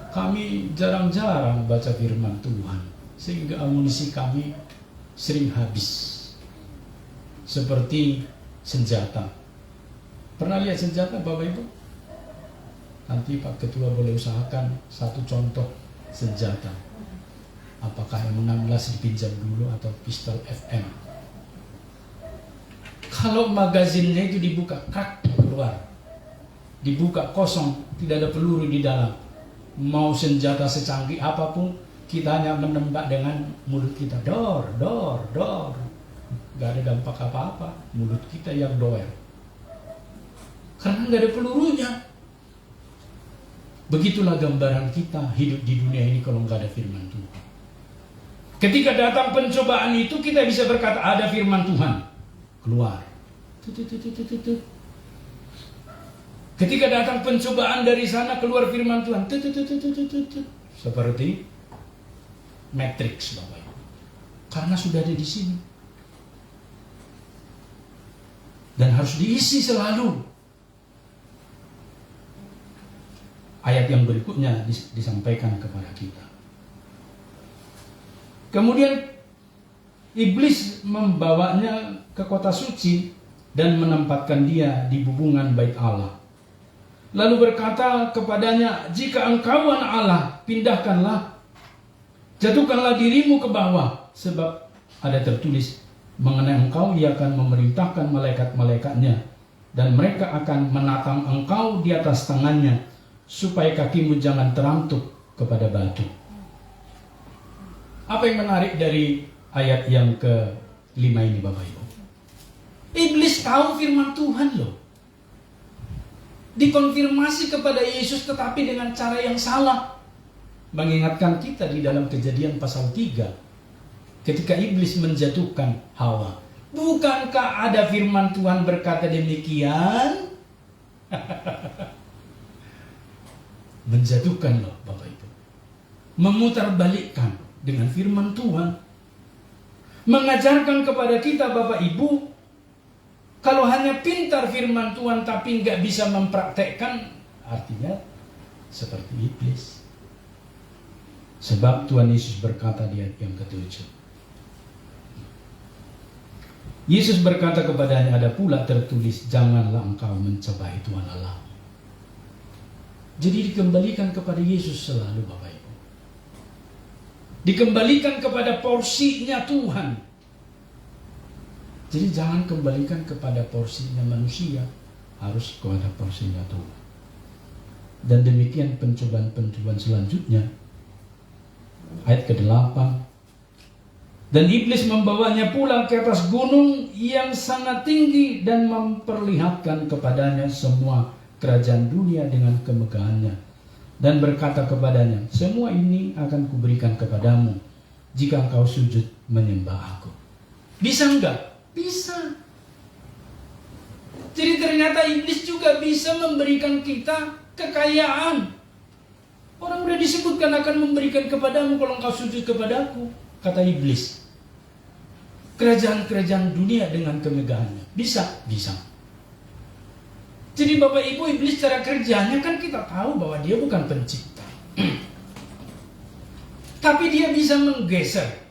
kami jarang-jarang baca firman Tuhan, sehingga amunisi kami sering habis. Seperti senjata. Pernah lihat senjata Bapak Ibu? Nanti Pak Ketua boleh usahakan satu contoh senjata. Apakah M16 dipinjam dulu atau pistol FM? Kalau magazinnya itu dibuka, krak, keluar. Dibuka kosong, tidak ada peluru di dalam. Mau senjata secanggih apapun, kita hanya menembak dengan mulut kita. Dor, dor, dor. Gak ada dampak apa-apa. Mulut kita yang doer. Karena gak ada pelurunya. Begitulah gambaran kita hidup di dunia ini kalau gak ada firman Tuhan. Ketika datang pencobaan itu, kita bisa berkata, ada firman Tuhan. Keluar. Ketika datang pencobaan dari sana, keluar firman Tuhan. Seperti Matrix Bapak Ibu. Karena sudah ada di sini. Dan harus diisi selalu. Ayat yang berikutnya disampaikan kepada kita. Kemudian iblis membawanya ke kota suci dan menempatkan dia di bubungan bait Allah. Lalu berkata kepadanya, jika engkau anak Allah, pindahkanlah, jatuhkanlah dirimu ke bawah, sebab ada tertulis, mengenai engkau ia akan memerintahkan malaikat-malaikatnya, dan mereka akan menatang engkau di atas tangannya, supaya kakimu jangan terantuk kepada batu. Apa yang menarik dari ayat yang ke-5 ini Bapak Ibu? Iblis tahu firman Tuhan loh. Dikonfirmasi kepada Yesus tetapi dengan cara yang salah. Mengingatkan kita di dalam Kejadian pasal 3. Ketika iblis menjatuhkan Hawa. Bukankah ada firman Tuhan berkata demikian? Menjatuhkan loh Bapak Ibu. Memutarbalikkan dengan firman Tuhan. Mengajarkan kepada kita Bapak Ibu, Kalau hanya pintar firman Tuhan tapi nggak bisa mempraktekkan, artinya seperti iblis. Sebab Tuhan Yesus berkata di ayat yang ke-7. Yesus berkata kepadanya, ada pula tertulis, janganlah engkau mencobai Tuhan Allah. Jadi dikembalikan kepada Yesus selalu, Bapak Ibu. Dikembalikan kepada porsinya Tuhan. Jadi jangan kembalikan kepada porsinya manusia, harus kepada porsinya Tuhan. Dan demikian pencobaan-pencobaan selanjutnya. Ayat ke-8. Dan iblis membawanya pulang ke atas gunung yang sangat tinggi dan memperlihatkan kepadanya semua kerajaan dunia dengan kemegahannya. Dan berkata kepadanya, semua ini akan kuberikan kepadamu jika engkau sujud menyembah aku. Bisa enggak? Bisa. Jadi ternyata iblis juga bisa memberikan kita kekayaan. Orang sudah disebutkan akan memberikan kepadamu kalau engkau sujud kepadaku, kata iblis. Kerajaan-kerajaan dunia dengan kemegahannya. Bisa? Bisa. Jadi Bapak Ibu, iblis cara kerjanya kan kita tahu bahwa dia bukan pencipta. Tapi dia bisa menggeser.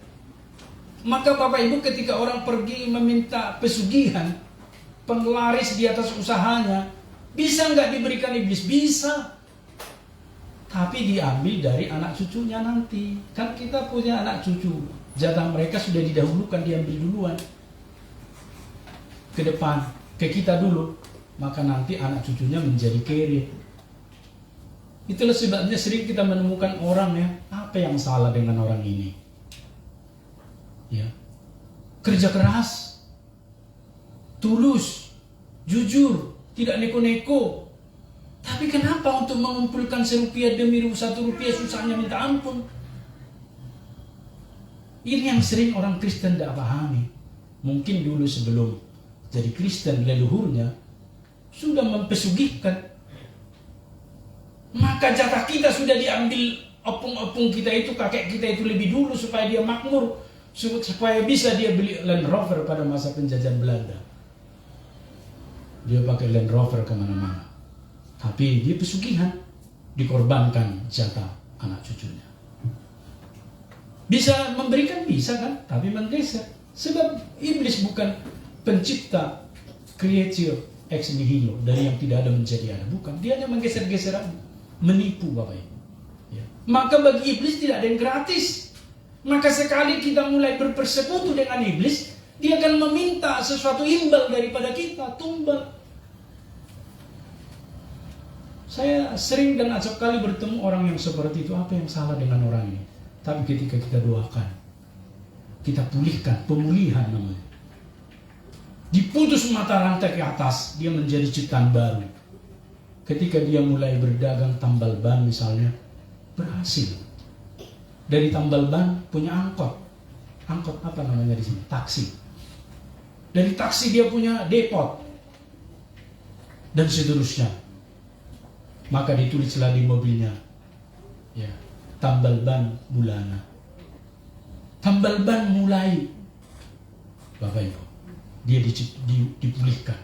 Maka Bapak Ibu, ketika orang pergi meminta pesugihan, penglaris di atas usahanya, bisa nggak diberikan iblis? Bisa. Tapi diambil dari anak cucunya nanti. Kan kita punya anak cucu. Jatah mereka sudah didahulukan, diambil duluan. Ke depan, ke kita dulu. Maka nanti anak cucunya menjadi kere. Itulah sebabnya sering kita menemukan orang ya, apa yang salah dengan orang ini? Ya, kerja keras, tulus, jujur, tidak neko-neko. Tapi kenapa untuk mengumpulkan ₹1 demi ₹1 susahnya minta ampun? Ini yang sering orang Kristen tidak pahami. Mungkin dulu sebelum jadi Kristen leluhurnya sudah mempesugikan. Maka jatah kita sudah diambil, opung-opung kita itu, kakek kita itu lebih dulu supaya dia makmur. Supaya bisa dia beli Land Rover pada masa penjajahan Belanda. Dia pakai Land Rover kemana-mana. Tapi dia pesugihan, dikorbankan jatah anak cucunya. Bisa memberikan, bisa kan? Tapi menggeser. Sebab iblis bukan pencipta, creator ex nihilo, dari yang tidak ada menjadi ada. Bukan, dia hanya menggeser-geser aja. Menipu Bapak Ibu. Ya. Maka bagi iblis tidak ada yang gratis. Maka sekali kita mulai berpersekutu dengan iblis, dia akan meminta sesuatu imbal daripada kita, tumbal. Saya sering dan acap kali bertemu orang yang seperti itu. Apa yang salah dengan orang ini? Tapi ketika kita doakan, kita pulihkan, pemulihan namanya. Diputus mata rantai ke atas, dia menjadi ciptaan baru. Ketika dia mulai berdagang tambal ban misalnya, berhasil. Dari tambal ban punya angkot. Angkot apa namanya di sini? Taksi. Dari taksi dia punya depot. Dan seterusnya. Maka ditulislah di mobilnya. Ya, tambal ban Mulana. Tambal ban mulai. Bapak Ibu, dia dipulihkan.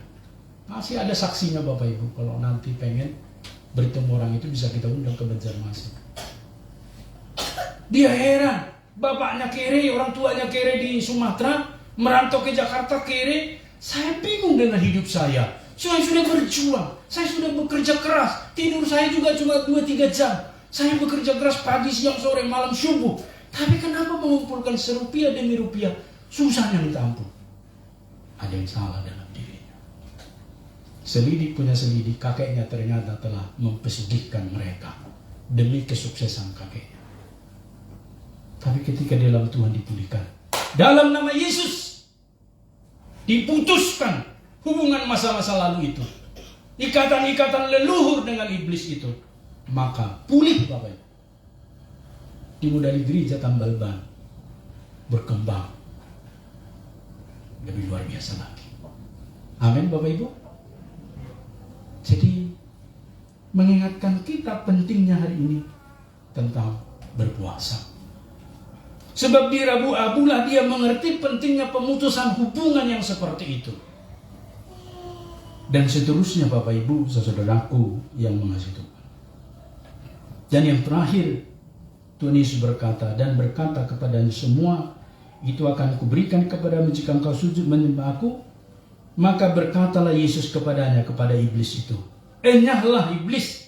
Masih ada saksinya Bapak Ibu. Kalau nanti pengen bertemu orang itu bisa kita undang ke Banjarmasin. Dia heran, bapaknya kere, orang tuanya kere di Sumatera, merantau ke Jakarta kere. Saya bingung dengan hidup saya. Saya sudah berjuang, saya sudah bekerja keras. Tidur saya juga cuma 2-3 jam. Saya bekerja keras pagi, siang, sore, malam, subuh. Tapi kenapa mengumpulkan ₹1 demi rupiah susahnya minta ampun? Ada yang salah dalam dirinya. Selidik punya selidik, kakeknya ternyata telah mempesugikan mereka demi kesuksesan kakeknya. Tapi ketika dalam Tuhan dipulihkan, dalam nama Yesus diputuskan hubungan masa-masa lalu itu, ikatan-ikatan leluhur dengan iblis itu, maka pulih Bapak Ibu. Dimulai gereja tambal ban berkembang lebih luar biasa lagi. Amin Bapak Ibu. Jadi mengingatkan kita pentingnya hari ini tentang berpuasa. Sebab dirabu-abulah dia mengerti pentingnya pemutusan hubungan yang seperti itu. Dan seterusnya Bapak Ibu, saudaraku yang mengasihi Tuhan. Dan yang terakhir, Tuhan Yesus berkata dan berkata kepadanya, semua itu akan kuberikan kepadamu jika engkau sujud menyembah aku. Maka berkatalah Yesus kepadanya, kepada iblis itu, enyahlah iblis,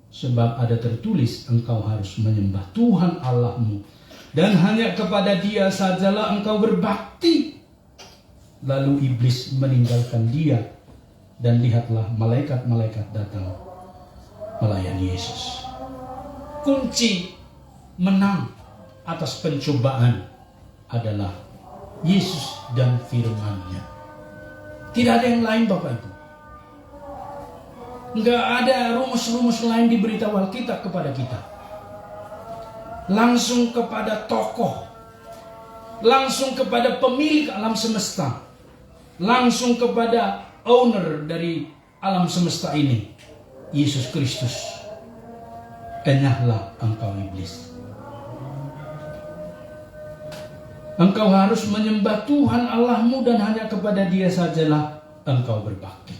sebab ada tertulis engkau harus menyembah Tuhan Allahmu, dan hanya kepada Dia sajalah engkau berbakti. Lalu iblis meninggalkan dia, dan lihatlah malaikat-malaikat datang melayani Yesus. Kunci menang atas pencobaan adalah Yesus dan firman-Nya. Tidak ada yang lain Bapak Ibu. Enggak ada rumus-rumus lain diberitahu Alkitab kepada kita. Langsung kepada tokoh, langsung kepada pemilik alam semesta, langsung kepada owner dari alam semesta ini, Yesus Kristus. Enyahlah engkau iblis. Engkau harus menyembah Tuhan Allahmu, dan hanya kepada Dia sajalah engkau berbakti.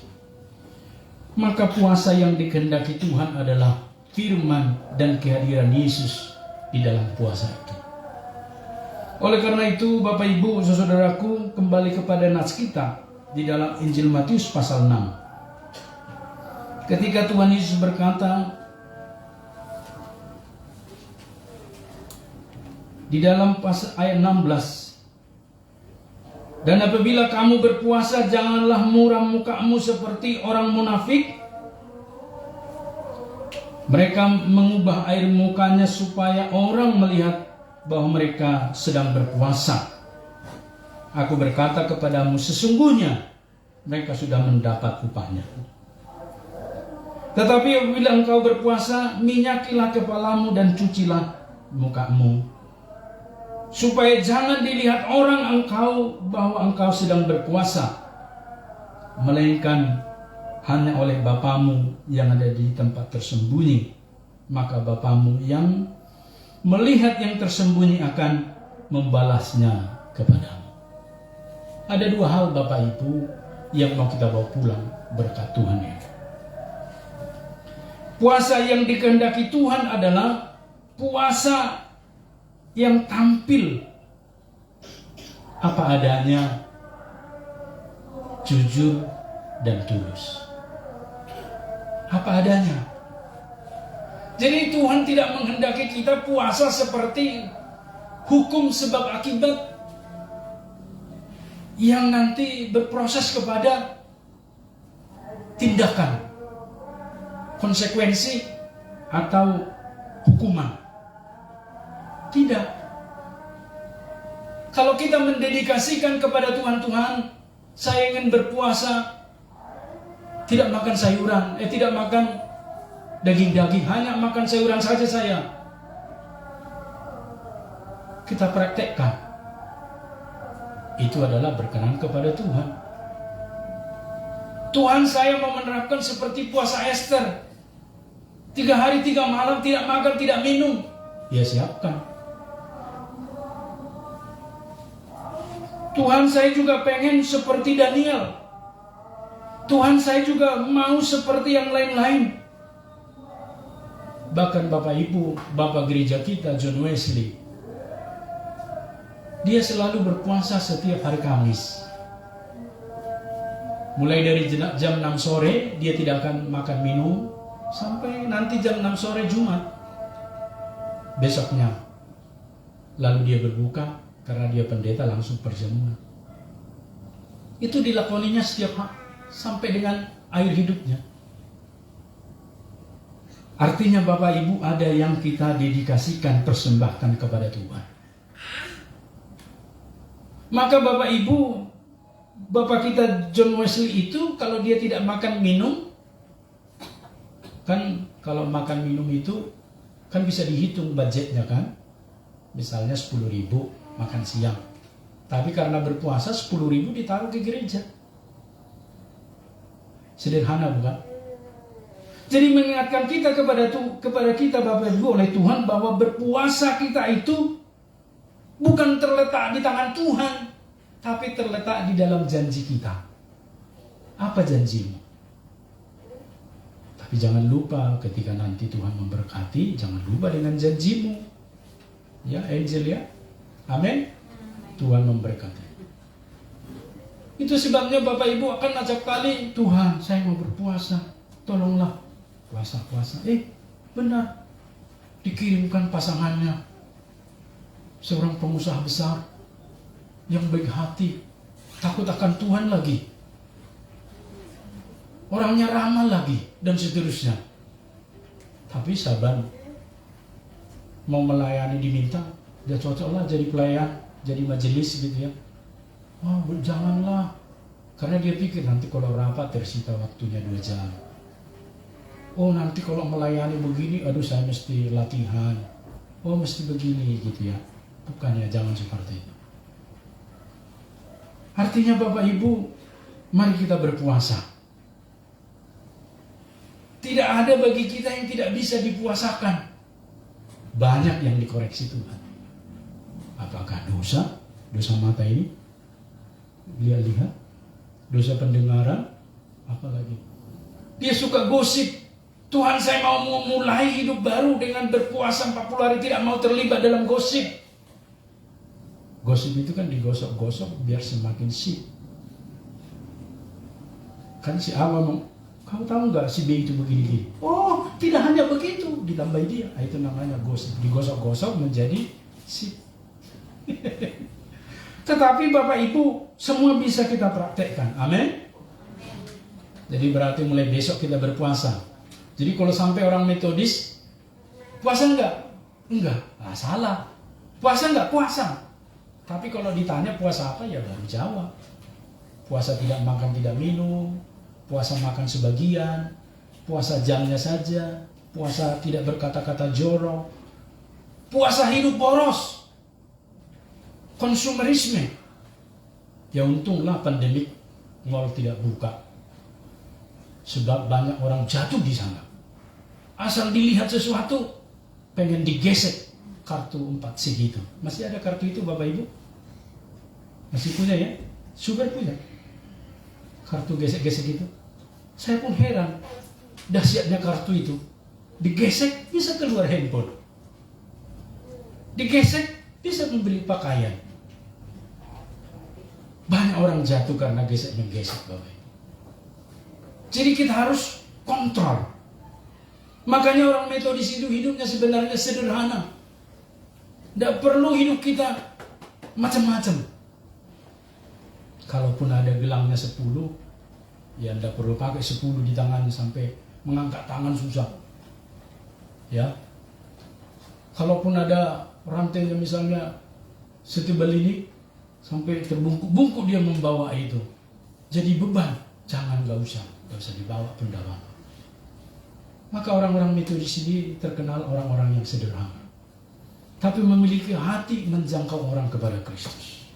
Maka puasa yang dikehendaki Tuhan adalah firman dan kehadiran Yesus di dalam puasa itu. Oleh karena itu, Bapak Ibu, saudaraku, kembali kepada nats kita di dalam Injil Matius pasal 6. Ketika Tuhan Yesus berkata di dalam ayat 16, dan apabila kamu berpuasa, janganlah muram mukamu seperti orang munafik. Mereka mengubah air mukanya supaya orang melihat bahwa mereka sedang berpuasa. Aku berkata kepadamu, sesungguhnya mereka sudah mendapat upahnya. Tetapi apabila engkau berpuasa, minyakilah kepalamu dan cucilah mukamu, supaya jangan dilihat orang bahwa engkau sedang berpuasa, melainkan hanya oleh Bapamu yang ada di tempat tersembunyi. Maka Bapamu yang melihat yang tersembunyi akan membalasnya kepadamu. Ada dua hal Bapak Ibu yang mau kita bawa pulang berkat Tuhan ini. Puasa yang dikehendaki Tuhan adalah puasa yang tampil apa adanya, jujur dan tulus. Apa adanya. Jadi Tuhan tidak menghendaki kita puasa seperti hukum sebab akibat yang nanti berproses kepada tindakan, konsekuensi atau hukuman. Tidak. Kalau kita mendedikasikan kepada Tuhan, saya ingin berpuasa, tidak makan sayuran, tidak makan daging-daging, hanya makan sayuran saja saya. Kita praktekkan. Itu adalah berkenan kepada Tuhan. Tuhan, saya mau menerapkan seperti puasa Esther. 3 hari 3 malam tidak makan, tidak minum. Ya siapkan. Tuhan, saya juga pengen seperti Daniel. Tuhan, saya juga mau seperti yang lain-lain. Bahkan Bapak Ibu, Bapak gereja kita John Wesley, dia selalu berpuasa setiap hari Kamis. Mulai dari jam 6 sore dia tidak akan makan minum sampai nanti jam 6 sore Jumat. Besoknya lalu dia berbuka, karena dia pendeta langsung perjamuan. Itu dilakoninya setiap hari sampai dengan akhir hidupnya. Artinya Bapak Ibu, ada yang kita dedikasikan, persembahkan kepada Tuhan. Maka Bapak Ibu, Bapak kita John Wesley itu kalau dia tidak makan minum, kan kalau makan minum itu kan bisa dihitung budgetnya kan. Misalnya 10.000 makan siang. Tapi karena berpuasa 10.000 ditaruh ke gereja. Sederhana bukan? Jadi mengingatkan kita kepada kita Bapak Ibu oleh Tuhan bahwa berpuasa kita itu bukan terletak di tangan Tuhan, tapi terletak di dalam janji kita. Apa janjimu? Tapi jangan lupa ketika nanti Tuhan memberkati, jangan lupa dengan janjimu. Ya, Angel ya. Amin. Tuhan memberkati. Itu sebabnya Bapak Ibu akan acap kali, Tuhan saya mau berpuasa, tolonglah. Puasa. Benar. Dikirimkan pasangannya. Seorang pengusaha besar yang baik hati, takut akan Tuhan lagi. Orangnya ramah lagi, dan seterusnya. Tapi saban mau melayani diminta, dia cocoklah jadi pelayan, jadi majelis gitu ya. Oh, janganlah. Karena dia pikir nanti kalau rapat tersita waktunya 2 jam. Oh, nanti kalau melayani begini, aduh saya mesti latihan. Oh, mesti begini gitu ya. Bukan ya, jangan seperti itu. Artinya Bapak Ibu, mari kita berpuasa. Tidak ada bagi kita yang tidak bisa dipuasakan. Banyak yang dikoreksi Tuhan. Apakah dosa? Dosa mata ini? Lihat-lihat. Dosa pendengaran? Apalagi? Dia suka gosip. Tuhan saya mau mulai hidup baru dengan berpuasa 40 hari, tidak mau terlibat dalam gosip. Gosip itu kan digosok-gosok biar semakin sip. Kan si A ngomong, kau tahu nggak si B itu begini? Oh, tidak hanya begitu, ditambah dia. Itu namanya gosip. Digosok-gosok menjadi sip. Tetapi Bapak Ibu, semua bisa kita praktekkan. Amin. Jadi berarti mulai besok kita berpuasa. Jadi kalau sampai orang Metodis, puasa enggak? Enggak. Ah, salah. Puasa enggak? Puasa. Tapi kalau ditanya puasa apa, ya baru jawab. Puasa tidak makan, tidak minum. Puasa makan sebagian. Puasa jamnya saja. Puasa tidak berkata-kata jorok. Puasa hidup boros. Konsumerisme. Ya untunglah pandemik mall tidak buka. Sebab banyak orang jatuh di sana. Asal dilihat sesuatu, pengen digesek kartu 4C gitu. Masih ada kartu itu Bapak Ibu? Masih punya ya? Super punya. Kartu gesek-gesek itu. Saya pun heran. Dahsyatnya kartu itu. Digesek bisa keluar handphone. Digesek bisa membeli pakaian. Banyak orang jatuh karena gesek-menggesek Bapak Ibu. Jadi kita harus kontrol. Makanya orang Metodis itu hidupnya sebenarnya sederhana. Tidak perlu hidup kita macam-macam. Kalaupun ada gelangnya 10, ya tidak perlu pakai 10 di tangannya sampai mengangkat tangan susah. Ya. Kalaupun ada rantainya misalnya setebal ini, sampai terbungkuk-bungkuk dia membawa itu. Jadi beban. Jangan, gak usah dibawa pendapat. Maka orang-orang Metodis ini terkenal orang-orang yang sederhana. Tapi memiliki hati menjangkau orang kepada Kristus.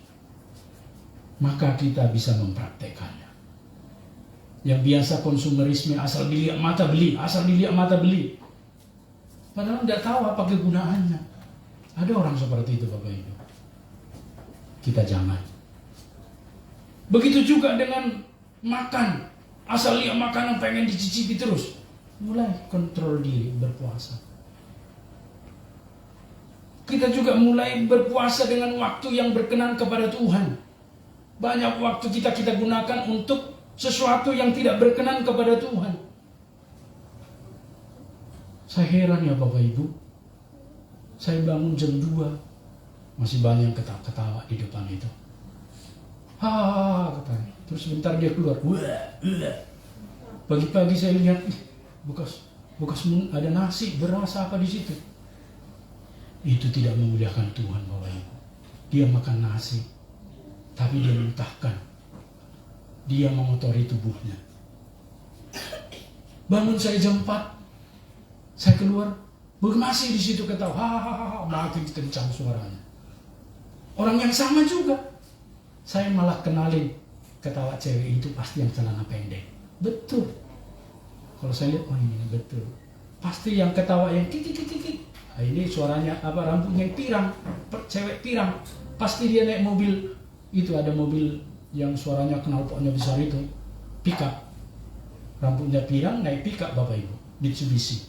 Maka kita bisa mempraktekannya. Yang biasa konsumerisme asal dilihat mata beli, Padahal tidak tahu apa kegunaannya. Ada orang seperti itu Bapak Ibu. Kita jangan. Begitu juga dengan makan. Asal lihat makanan pengen dicicipi terus. Mulai kontrol diri berpuasa. Kita juga mulai berpuasa dengan waktu yang berkenan kepada Tuhan. Banyak waktu kita gunakan untuk sesuatu yang tidak berkenan kepada Tuhan. Saya heran ya Bapak Ibu. Saya bangun jam 2. Masih banyak yang ketawa di depan itu. Katanya. Terus sebentar dia keluar. Pagi-pagi saya lihat, bekas ada nasi, beras apa di situ. Itu tidak memuliakan Tuhan Bapak Ibu. Dia makan nasi, tapi dia muntahkan. Dia mengotori tubuhnya. Bangun saya jam 4, saya keluar, masih di situ ketawa, makin kencang suaranya. Orang yang sama juga. Saya malah kenalin, ketawa cewek itu pasti yang celana pendek. Betul. Kalau saya lihat, ini betul. Pasti yang ketawa yang kikik. Nah, ini suaranya rambutnya pirang, cewek pirang. Pasti dia naik mobil. Itu ada mobil yang suaranya knalpotnya besar itu, pickup. Rambutnya pirang, naik pickup Bapak Ibu. Mitsubishi.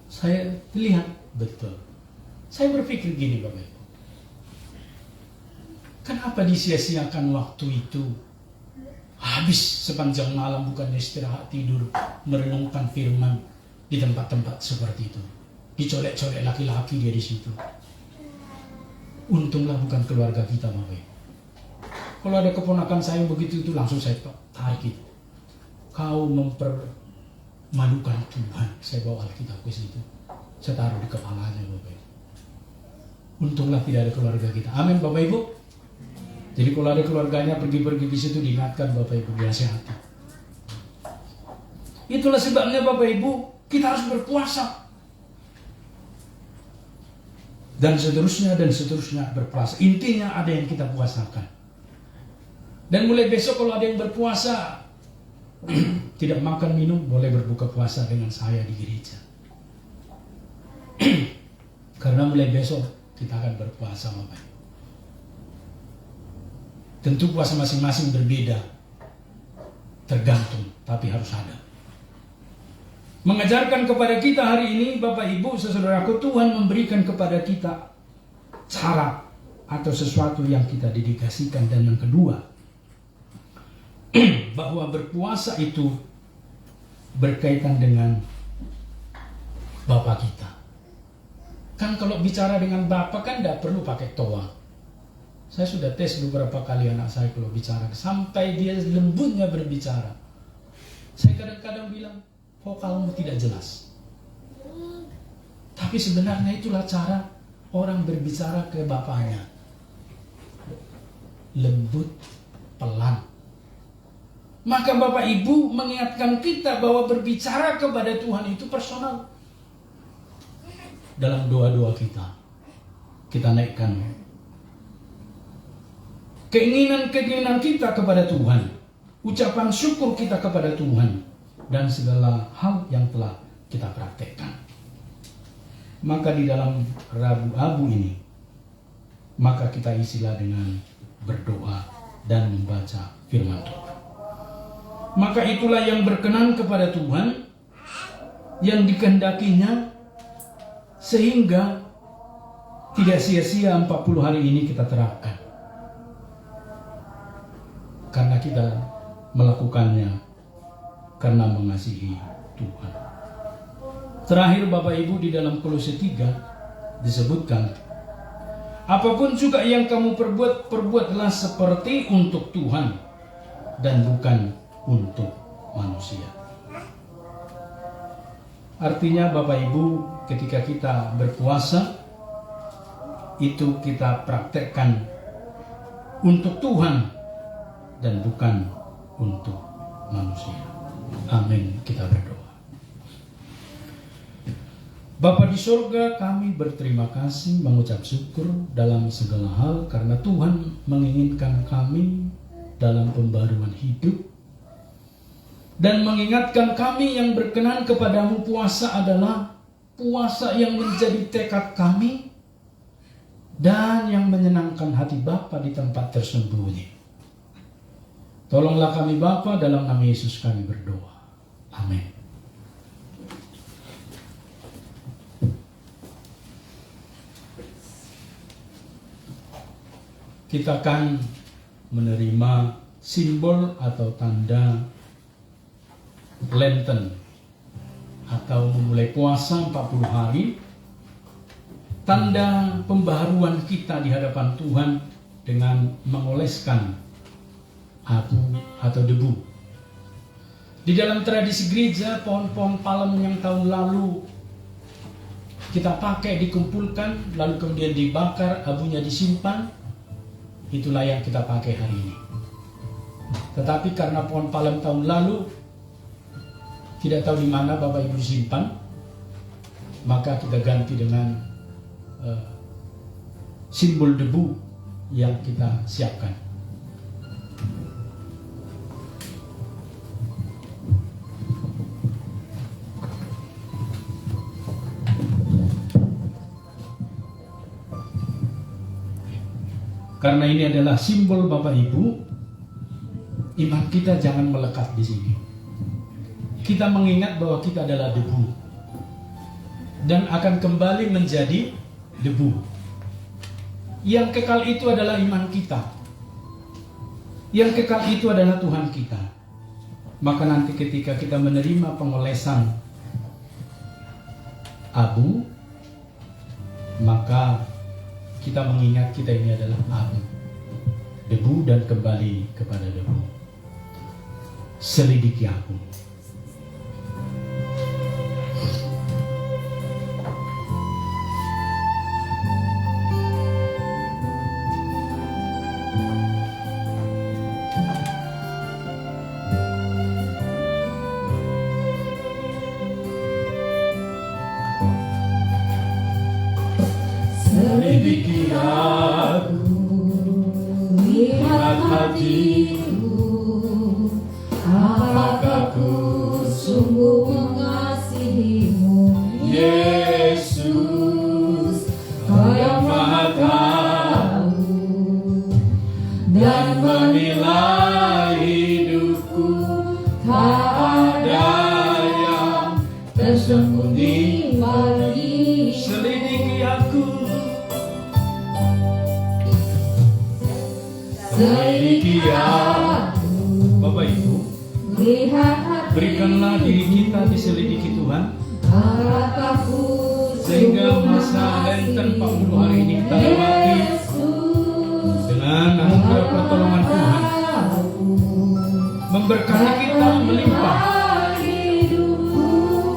Saya lihat betul. Saya berpikir gini Bapak Ibu. Kenapa disia-siakan waktu itu? Habis sepanjang malam bukan istirahat tidur, merenungkan firman di tempat-tempat seperti itu. Dicolek-colek laki-laki dia di situ. Untunglah bukan keluarga kita Bapak Ibu. Kalau ada keponakan saya begitu itu langsung saya tarik itu. Kau mempermalukan Tuhan. Saya bawa Alkitab ke situ. Saya taruh di kepalanya Bapak Ibu. Untunglah tidak ada keluarga kita. Amin Bapak Ibu. Jadi kalau ada keluarganya pergi-pergi di situ diingatkan Bapak Ibu, dinasihati. Itulah sebabnya Bapak Ibu kita harus berpuasa. Dan seterusnya berpuasa. Intinya ada yang kita puasakan. Dan mulai besok kalau ada yang berpuasa tidak makan minum, boleh berbuka puasa dengan saya di gereja. Karena mulai besok kita akan berpuasa Bapak Ibu. Tentu puasa masing-masing berbeda, tergantung, tapi harus ada. Mengajarkan kepada kita hari ini Bapak Ibu, saudaraku, Tuhan memberikan kepada kita cara atau sesuatu yang kita dedikasikan. Dan yang kedua, bahwa berpuasa itu berkaitan dengan Bapa kita. Kan kalau bicara dengan Bapa kan tidak perlu pakai toa. Saya sudah tes beberapa kali anak saya kalau bicara, sampai dia lembutnya berbicara. Saya kadang-kadang bilang, vokalmu tidak jelas. Tapi sebenarnya itulah cara orang berbicara ke Bapaknya. Lembut, pelan. Maka Bapak Ibu mengingatkan kita bahwa berbicara kepada Tuhan itu personal. Dalam doa-doa kita naikkan keinginan-keinginan kita kepada Tuhan, ucapan syukur kita kepada Tuhan, dan segala hal yang telah kita praktekkan. Maka di dalam Rabu Abu ini, maka kita isilah dengan berdoa dan membaca firman Tuhan. Maka itulah yang berkenan kepada Tuhan, yang dikehendakinya, sehingga tidak sia-sia 40 hari ini kita terapkan. Karena kita melakukannya karena mengasihi Tuhan. Terakhir Bapak Ibu, di dalam Kolose 3 disebutkan, apapun juga yang kamu perbuat, perbuatlah seperti untuk Tuhan dan bukan untuk manusia. Artinya Bapak Ibu, ketika kita berpuasa, itu kita praktekkan untuk Tuhan dan bukan untuk manusia. Amin. Kita berdoa. Bapa di surga, kami berterima kasih, mengucap syukur dalam segala hal karena Tuhan menginginkan kami dalam pembaruan hidup dan mengingatkan kami yang berkenan kepadamu. Puasa adalah puasa yang menjadi tekad kami dan yang menyenangkan hati Bapa di tempat tersembunyi. Tolonglah kami Bapa, dalam nama Yesus kami berdoa. Amin. Kita akan menerima simbol atau tanda Lenten atau memulai puasa 40 hari, tanda pembaharuan kita di hadapan Tuhan dengan mengoleskan abu atau debu. Di dalam tradisi gereja, pohon-pohon palem yang tahun lalu kita pakai dikumpulkan, lalu kemudian dibakar, abunya disimpan, itulah yang kita pakai hari ini. Tetapi karena pohon palem tahun lalu tidak tahu di mana Bapak Ibu disimpan, maka kita ganti dengan simbol debu yang kita siapkan. Karena ini adalah simbol Bapak Ibu, iman kita jangan melekat di sini. kita mengingat bahwa kita adalah debu dan akan kembali menjadi debu. Yang kekal itu adalah iman kita. Yang kekal itu adalah Tuhan kita. Maka nanti ketika kita menerima pengolesan abu, maka kita mengingat kita ini adalah abu, debu, dan kembali kepada debu. Selidiki aku. Selidiki aku, lihat hatiku, apakah ku sungguh mengasihimu, Yesus, Kau yang Maha Tahu dan menilai hidupku, tak ada yang tersembunyi bagi. Selidiki aku, selidiki aku. Bapak Ibu, berikanlah diri kita diselidiki Tuhan, sehingga masa Lenten 40 hari ini kita lewati dengan anugerah pertolongan Tuhan, memberkati kita melimpah,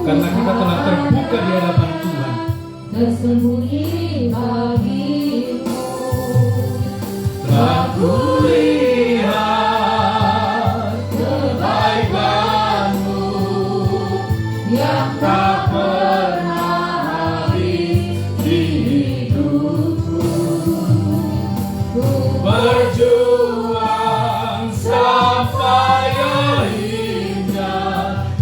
karena kita telah terbuka di hadapan Tuhan. Tersembunyi bagimu, telah kulihat kebaikan-Mu yang tak pernah habis di hidupku. Ku berjuang sampai akhirnya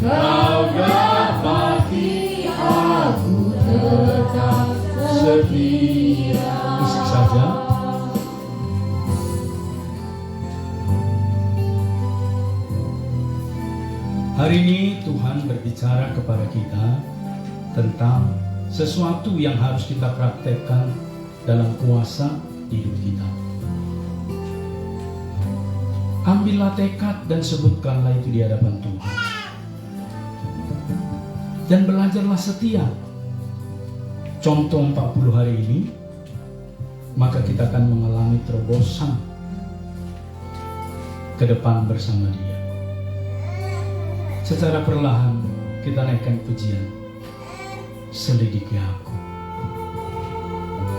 Kau dapati aku tetap setia. Musik saja. Hari ini Tuhan berbicara kepada kita tentang sesuatu yang harus kita praktekkan dalam kuasa hidup kita. Ambillah tekad dan sebutkanlah itu di hadapan Tuhan. Dan belajarlah setia. Contoh 40 hari ini, maka kita akan mengalami terobosan ke depan bersama Dia. Secara perlahan kita naikkan pujian, selidiki aku.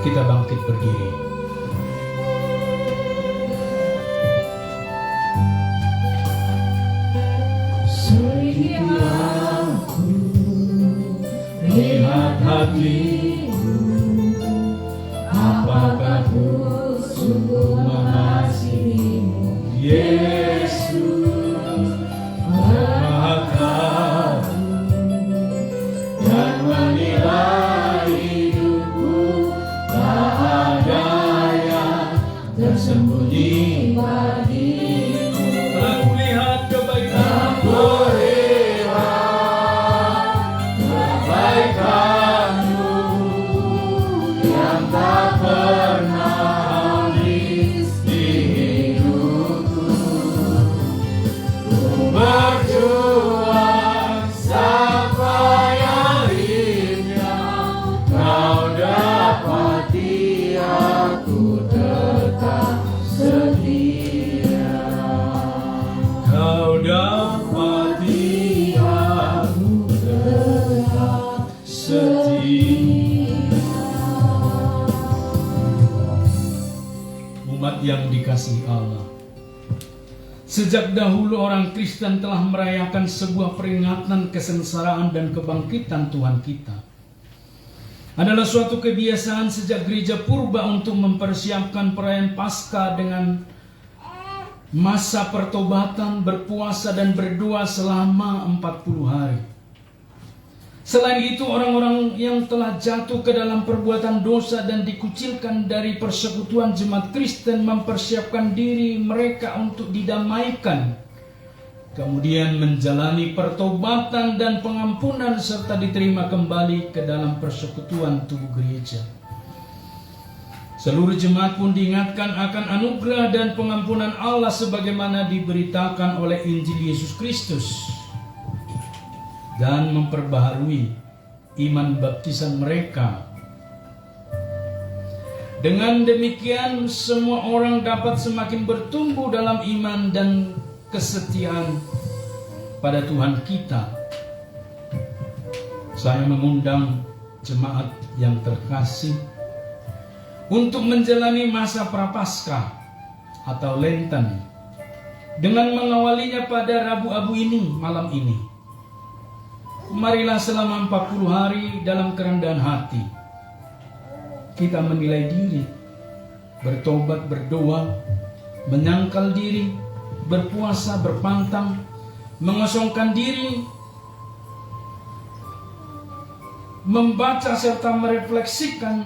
Kita bangkit berdiri. Selidiki aku, lihat hatiku, apakah ku sungguh mengasihimu, Yesus, dan menilai hidupku, tak ada yang tersembunyi bagimu. Telah kulihat kebaikan-Mu, yang tak pernah habis di hidupku. Ku berjuang sampai akhirnya Kau dapati aku tetap setia. Kau dapati aku tetap setia. Umat yang dikasihi Allah, sejak dahulu orang Kristen telah merayakan sebuah peringatan kesengsaraan dan kebangkitan Tuhan kita. Adalah suatu kebiasaan sejak gereja purba untuk mempersiapkan perayaan Paskah dengan masa pertobatan, berpuasa dan berdoa selama 40 hari. Selain itu, orang-orang yang telah jatuh ke dalam perbuatan dosa dan dikucilkan dari persekutuan jemaat Kristen mempersiapkan diri mereka untuk didamaikan kemudian menjalani pertobatan dan pengampunan serta diterima kembali ke dalam persekutuan tubuh gereja. Seluruh jemaat pun diingatkan akan anugerah dan pengampunan Allah sebagaimana diberitakan oleh Injil Yesus Kristus, dan memperbaharui iman baptisan mereka. Dengan demikian semua orang dapat semakin bertumbuh dalam iman dan kesetiaan pada Tuhan kita. Saya mengundang jemaat yang terkasih untuk menjalani masa Prapaskah atau Lenten dengan mengawalinya pada Rabu Abu ini, malam ini. Marilah selama 40 hari dalam kerendahan hati kita menilai diri, bertobat, berdoa, menyangkal diri, berpuasa, berpantang, mengosongkan diri, membaca serta merefleksikan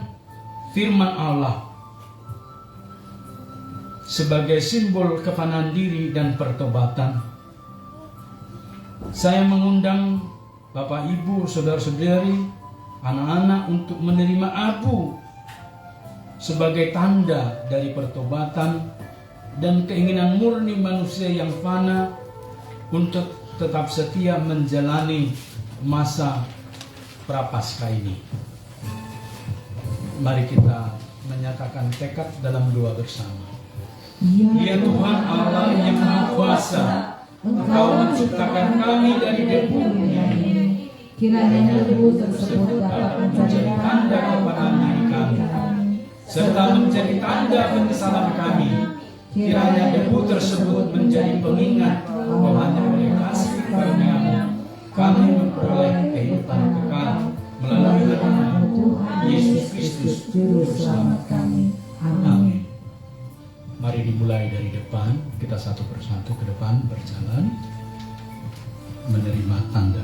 firman Allah sebagai simbol kefanaan diri dan pertobatan. Saya mengundang Bapak, Ibu, saudara-saudari, anak-anak untuk menerima abu sebagai tanda dari pertobatan dan keinginan murni manusia yang fana untuk tetap setia menjalani masa Prapaskah ini. Mari kita menyatakan tekad dalam doa bersama. Ya Tuhan Allah yang Maha Kuasa, Engkau menciptakan kami dari debu dunia ini. Kiranya debu tersebut dapat menjadi tanda kepada diri kami, serta menjadi tanda penyesalan kami. Kiranya debu tersebut menjadi pengingat bahwa hanya oleh kasih karunia-Mu kami memperoleh kehidupan kekal melalui nama Yesus Kristus Juru Selamat kami. Amin. Mari dimulai dari depan, kita satu persatu ke depan berjalan menerima tanda.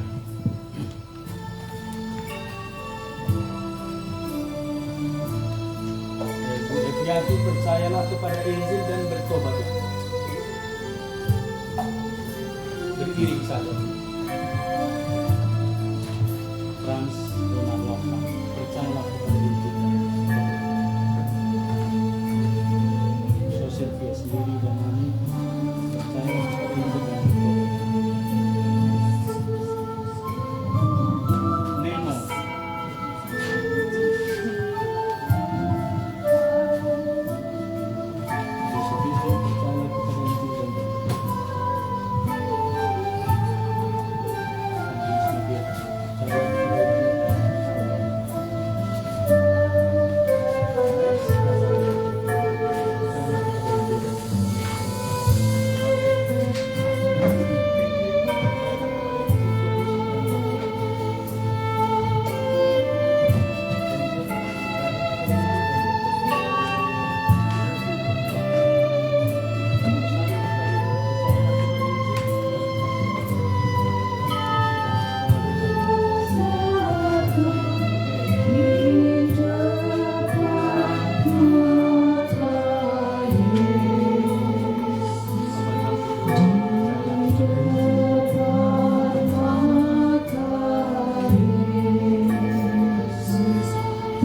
Bu Eviati, percayalah kepada Injil dan bertobat. Berdiri saja. Frans Donald Lofka, percayalah kepada Injil. Sosial dia sendiri dan ini percayalah kepada Injil dan bertobat.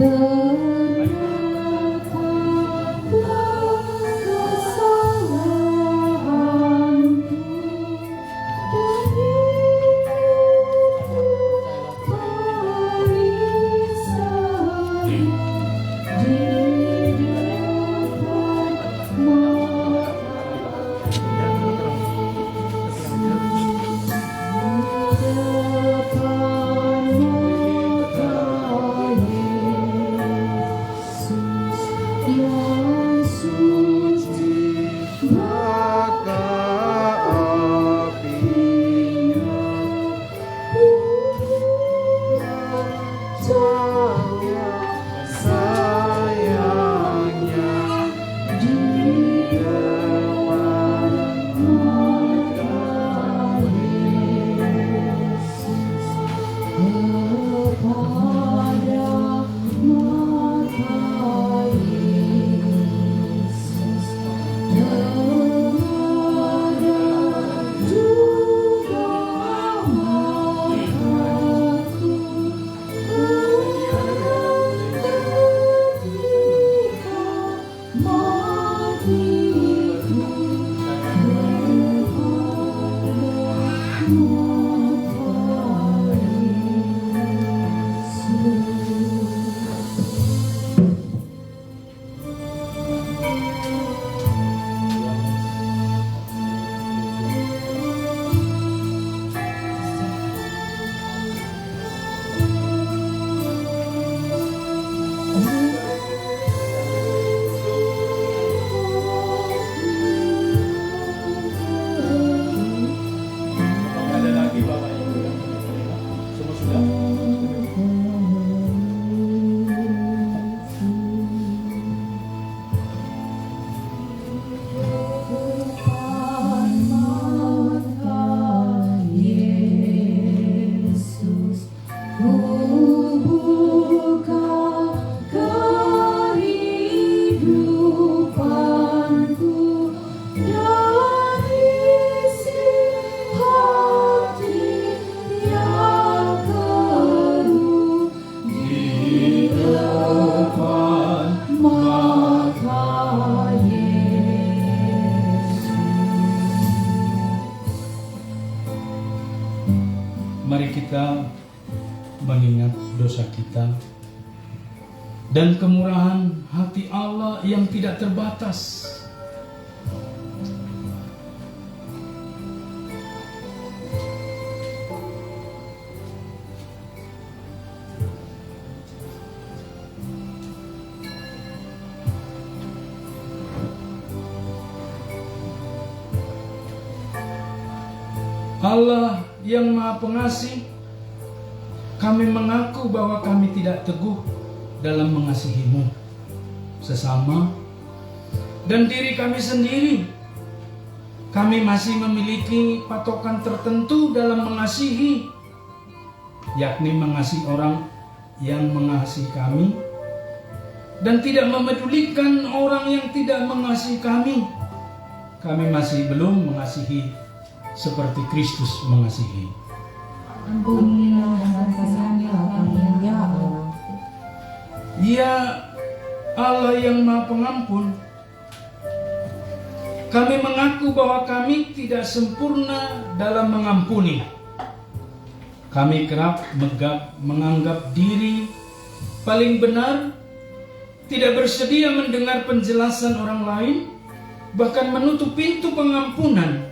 Nemo. kita mengingat dosa kita dan kemurahan hati Allah yang tidak terbatas. Allah yang Maha Pengasih, kami mengaku bahwa kami tidak teguh dalam mengasihi-Mu sesama dan diri kami sendiri. Kami masih memiliki patokan tertentu dalam mengasihi, yakni mengasihi orang yang mengasihi kami dan tidak memedulikan orang yang tidak mengasihi kami. Kami masih belum mengasihi seperti Kristus mengasihi. Ampunilah dan kasihanilah kami, ya Allah. Ya Allah yang Maha Pengampun, kami mengaku bahwa kami tidak sempurna dalam mengampuni. Kami kerap menganggap diri paling benar, tidak bersedia mendengar penjelasan orang lain, bahkan menutup pintu pengampunan.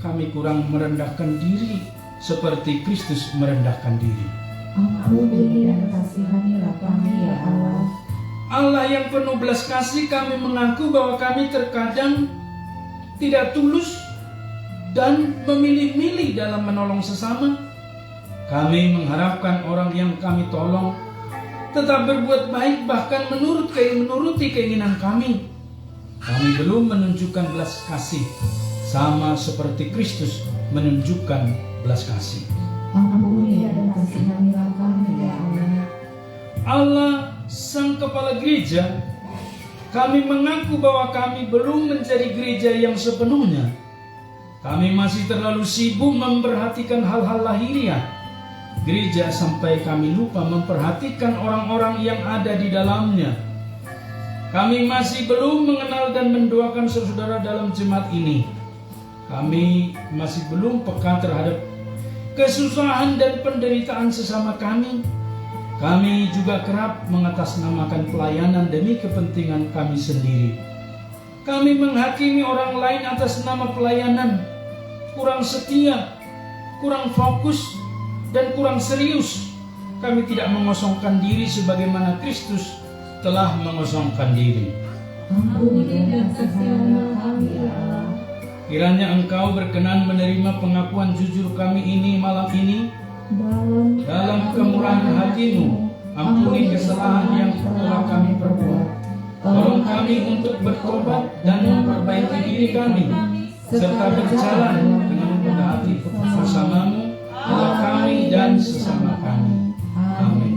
Kami kurang merendahkan diri seperti Kristus merendahkan diri. Ampuni dan kasihanilah kami, ya Allah. Allah yang penuh belas kasih, kami mengaku bahwa kami terkadang tidak tulus dan memilih-milih dalam menolong sesama. Kami mengharapkan orang yang kami tolong tetap berbuat baik, bahkan menuruti keinginan kami. Kami belum menunjukkan belas kasih sama seperti Kristus menunjukkan belas kasih. Ampuni dan kasihanilah kami, ya Allah. Allah Sang Kepala Gereja, kami mengaku bahwa kami belum menjadi gereja yang sepenuhnya. Kami masih terlalu sibuk memperhatikan hal-hal lahiriah gereja sampai kami lupa memperhatikan orang-orang yang ada di dalamnya. Kami masih belum mengenal dan mendoakan saudara dalam jemaat ini. Kami masih belum peka terhadap kesusahan dan penderitaan sesama kami. Kami juga kerap mengatasnamakan pelayanan demi kepentingan kami sendiri. Kami menghakimi orang lain atas nama pelayanan, kurang setia, kurang fokus, dan kurang serius. Kami tidak mengosongkan diri sebagaimana Kristus telah mengosongkan diri. Ampuni dan kasihanilah kami, ya Allah. Kiranya Engkau berkenan menerima pengakuan jujur kami ini malam ini. Dalam kemurahan hati-Mu, ampuni kesalahan yang telah kami perbuat. Tolong kami untuk bertobat dan memperbaiki diri kami, serta berjalan dengan rendah hati bersama-Mu, Allah kami dan sesama kami. Amin.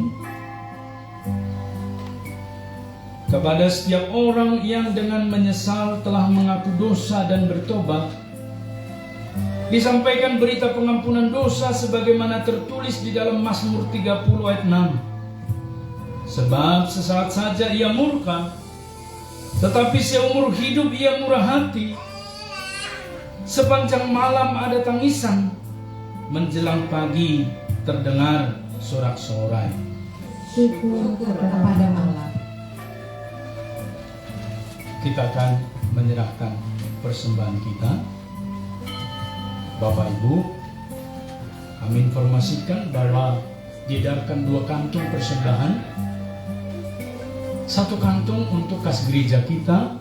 Kepada setiap orang yang dengan menyesal telah mengaku dosa dan bertobat, disampaikan berita pengampunan dosa sebagaimana tertulis di dalam Mazmur 30 ayat 6. Sebab sesaat saja ia murka, tetapi seumur hidup ia murah hati. Sepanjang malam ada tangisan, menjelang pagi terdengar sorak-sorai. Syukur kepada Allah. Kita akan menyerahkan persembahan kita. Bapak Ibu, kami informasikan bahwa diedarkan 2 kantung persembahan. 1 kantung untuk kas gereja kita,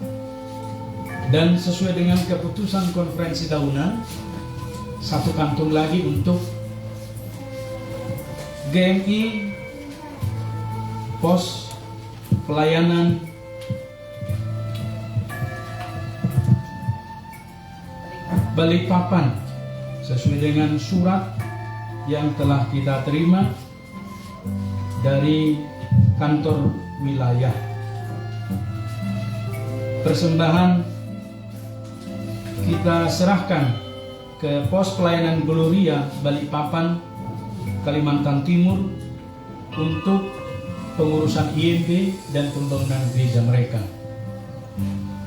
dan sesuai dengan keputusan konferensi tahunan, 1 kantung lagi untuk GMI Pos Pelayanan Balikpapan, sesuai dengan surat yang telah kita terima dari kantor wilayah. Persembahan kita serahkan ke Pos Pelayanan Gloria Balikpapan, Kalimantan Timur, untuk pengurusan IMB dan pembangunan gereja mereka.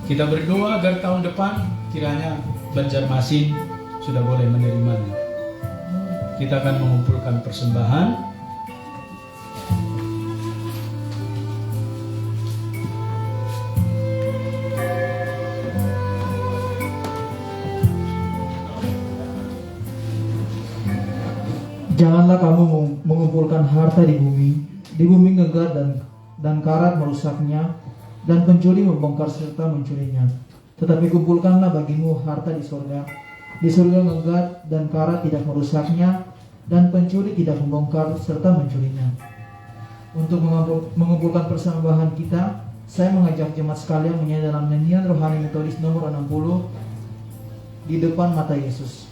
Kita berdoa agar tahun depan kiranya Banjarmasin sudah boleh menerimanya. Kita akan mengumpulkan persembahan. Janganlah kamu mengumpulkan harta di bumi gegar dan karat merusaknya, dan pencuri membongkar serta mencurinya. Tetapi kumpulkanlah bagimu harta di surga. Di surga gegar dan karat tidak merusaknya, dan pencuri tidak membongkar serta mencurinya. Untuk mengumpulkan persembahan kita, saya mengajak jemaat sekalian menyanyi dalam nyanyian rohani metodis nomor 60 di depan mata Yesus.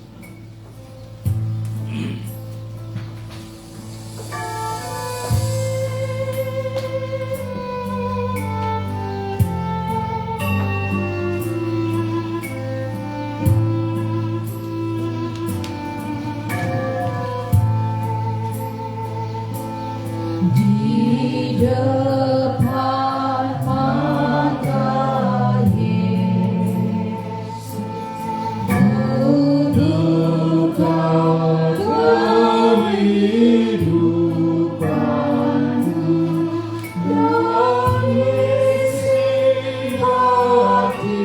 Di depan mata Yesus, kudukan kehidupanku dan isi hati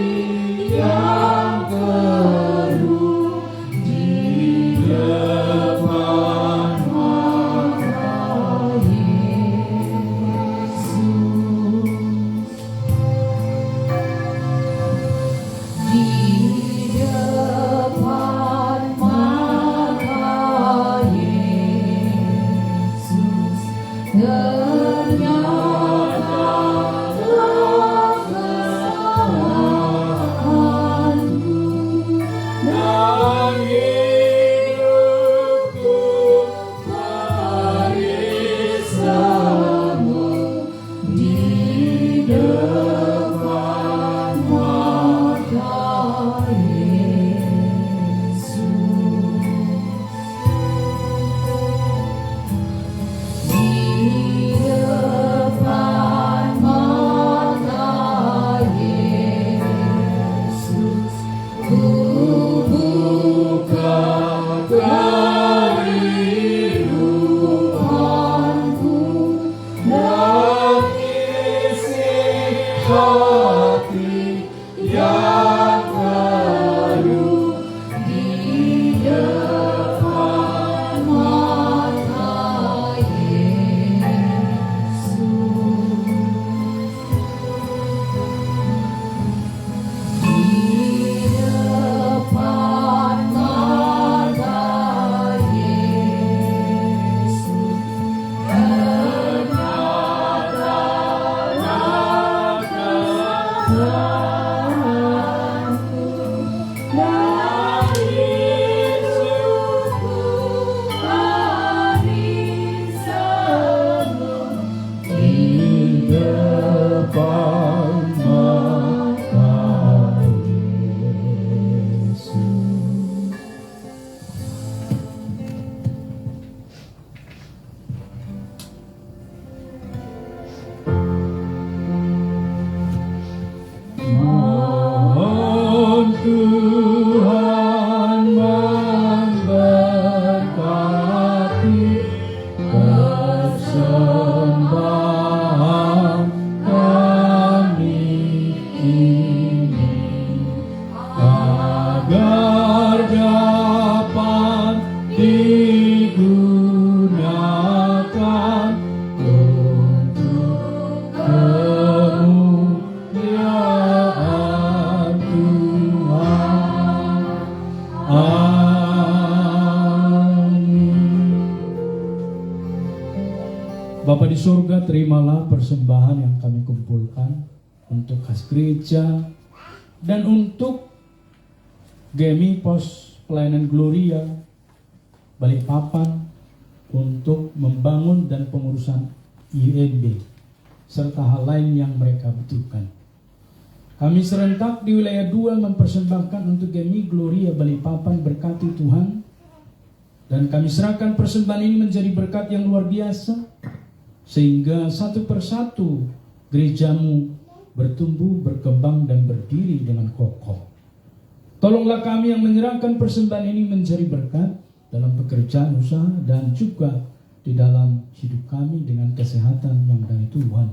yang keruh di depan mata Yesus. Di depan mata Yesus, ternyata kesalahanku dan hidupku perisamu di depan mata Yesus. Di depan mata Yesus, ku buka kehidupanku dan isi hati yang keruh di depan mata Yesus. Di depan mata Yesus, ternyatalah kesalahanku dan hidupku perisamu di depan mata Yesus. Mohon Tuhan memberkati persembahan kami ini, agar dapat digunakan untuk kemuliaan Tuhan. Amin. Bapa di surga, terimalah persembahan yang kami kumpulkan untuk khas gereja dan untuk GMI Pos Pelayanan Gloria Balikpapan untuk membangun dan pengurusan IMB serta hal lain yang mereka butuhkan. Kami serentak di wilayah 2 mempersembahkan untuk GMI Gloria Balikpapan, berkati Tuhan, dan kami serahkan persembahan ini menjadi berkat yang luar biasa sehingga satu persatu gerejamu bertumbuh, berkembang, dan berdiri dengan kokoh. Tolonglah kami yang menyerahkan persembahan ini menjadi berkat, dalam pekerjaan usaha, dan juga di dalam hidup kami dengan kesehatan yang dari Tuhan.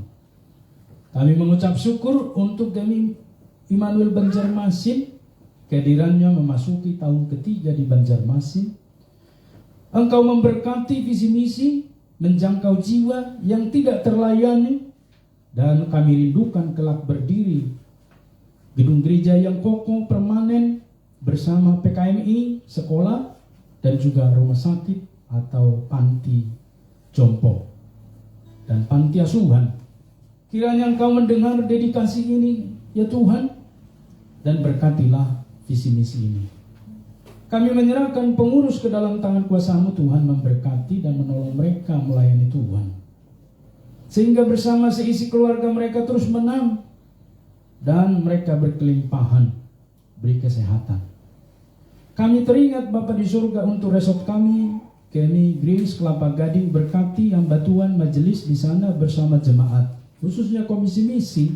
Kami mengucap syukur untuk kami Immanuel Banjarmasin, kehadirannya memasuki tahun ketiga di Banjarmasin. Engkau memberkati visi misi, menjangkau jiwa yang tidak terlayani, dan kami rindukan kelak berdiri gedung gereja yang kokoh permanen bersama PKMI, sekolah, dan juga rumah sakit atau panti jompo dan panti asuhan. Kiranya Engkau mendengar dedikasi ini, ya Tuhan, dan berkatilah visi misi ini. Kami menyerahkan pengurus ke dalam tangan kuasa-Mu, Tuhan, memberkati dan menolong mereka melayani Tuhan, sehingga bersama seisi keluarga mereka terus menang dan mereka berkelimpahan, beri kesehatan. Kami teringat Bapa di surga untuk resort kami Grace Kelapa Gading, berkati hamba Tuhan majelis di sana bersama jemaat, khususnya komisi misi.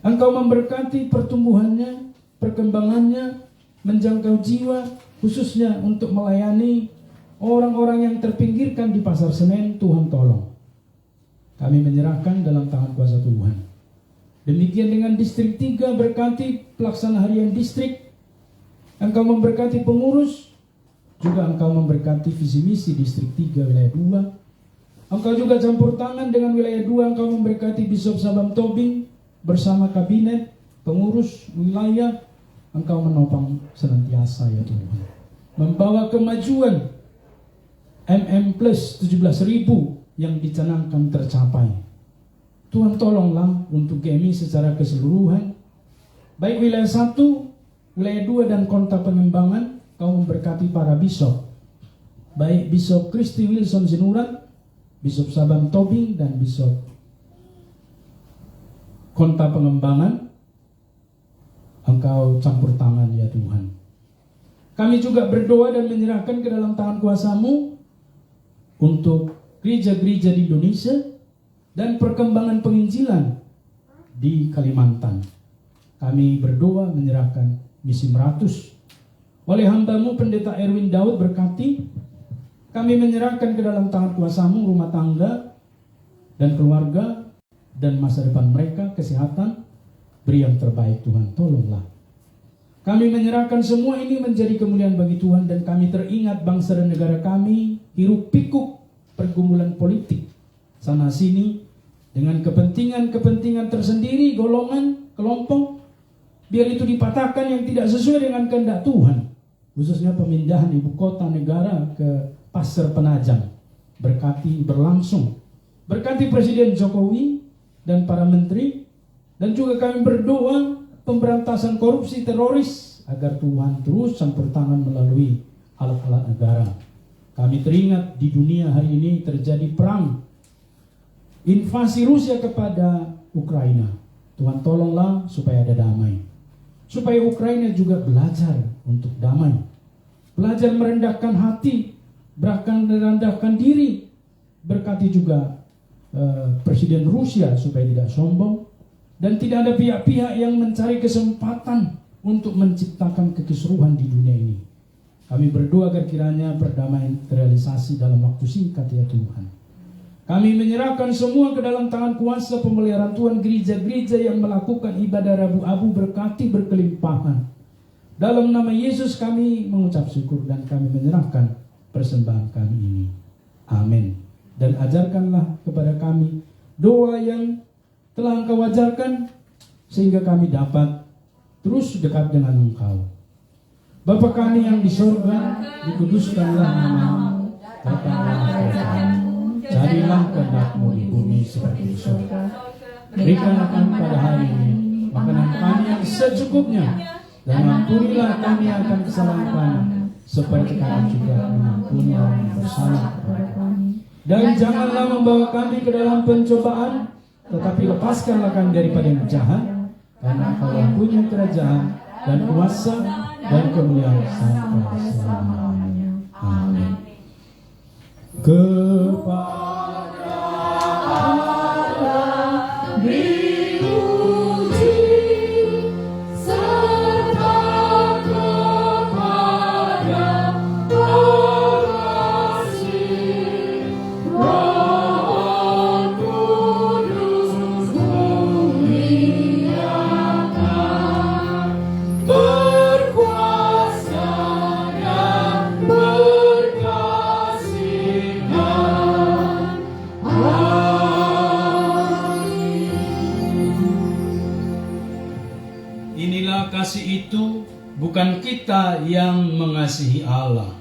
Engkau memberkati pertumbuhannya, perkembangannya, menjangkau jiwa, khususnya untuk melayani orang-orang yang terpinggirkan di Pasar Senen. Tuhan tolong. Kami menyerahkan dalam tangan kuasa Tuhan. Demikian dengan distrik 3, berkati pelaksana harian distrik. Engkau memberkati pengurus, juga Engkau memberkati visi misi distrik 3 wilayah 2. Engkau juga campur tangan dengan wilayah 2, Engkau memberkati Bishop Sabam Tobing bersama kabinet, pengurus wilayah. Engkau menopang senantiasa, ya Tuhan, membawa kemajuan plus 17.000 yang dicanangkan tercapai. Tuhan tolonglah untuk GMI secara keseluruhan, baik wilayah 1, wilayah 2 dan Kota Pengembangan. Kau memberkati para bishop, baik Bishop Christy Wilson Zinuran, Bishop Sabam Tobing, dan Bishop Kota Pengembangan. Engkau campur tangan, ya Tuhan. Kami juga berdoa dan menyerahkan ke dalam tangan kuasa-Mu untuk gereja-gereja di Indonesia dan perkembangan penginjilan di Kalimantan. Kami berdoa menyerahkan misi Meratus oleh hamba-Mu Pendeta Erwin Daud, berkati. Kami menyerahkan ke dalam tangan kuasa-Mu rumah tangga dan keluarga dan masa depan mereka, kesehatan. Beri yang terbaik, Tuhan, tolonglah. Kami menyerahkan semua ini menjadi kemuliaan bagi Tuhan, dan kami teringat bangsa dan negara kami hiruk pikuk pergumulan politik sana sini dengan kepentingan-kepentingan tersendiri, golongan, kelompok. Biar itu dipatahkan yang tidak sesuai dengan kehendak Tuhan, khususnya pemindahan ibu kota negara ke Pasir Penajam. Berkati berlangsung, berkati Presiden Jokowi dan para menteri, dan juga kami berdoa pemberantasan korupsi teroris agar Tuhan terus campur tangan melalui alat-alat negara. Kami teringat di dunia hari ini terjadi perang, invasi Rusia kepada Ukraina. Tuhan tolonglah supaya ada damai, supaya Ukraina juga belajar untuk damai, belajar merendahkan hati, bahkan merendahkan diri. Berkati juga Presiden Rusia supaya tidak sombong, dan tidak ada pihak-pihak yang mencari kesempatan untuk menciptakan kekisruhan di dunia ini. Kami berdoa agar kiranya perdamaian terrealisasi dalam waktu singkat, ya Tuhan. Kami menyerahkan semua ke dalam tangan kuasa pemeliharaan Tuhan, gereja-gereja yang melakukan ibadah Rabu-Abu, berkati berkelimpahan. Dalam nama Yesus kami mengucap syukur dan kami menyerahkan persembahan kami ini. Amin. Dan ajarkanlah kepada kami doa yang telah Engkau ajarkan, sehingga kami dapat terus dekat dengan Engkau. Bapa kami yang di sorga, dikuduskanlah nama-Mu, datanglah kerajaan-Mu, jadilah kehendak-Mu di bumi seperti di sorga. Berikanlah kami pada hari ini makanan kami yang secukupnya, dan ampunilah kami akan kesalahan kami, seperti kami juga mengampuni orang yang bersalah kepada kami. Dan janganlah membawa kami ke dalam pencobaan, tetapi lepaskanlah kami daripada yang jahat, karena Engkau yang punya kerajaan dan kuasa dan kemuliaan sampai selamanya. Amin. Kepada Allah diuji, serta kepada bukan kita yang mengasihi Allah.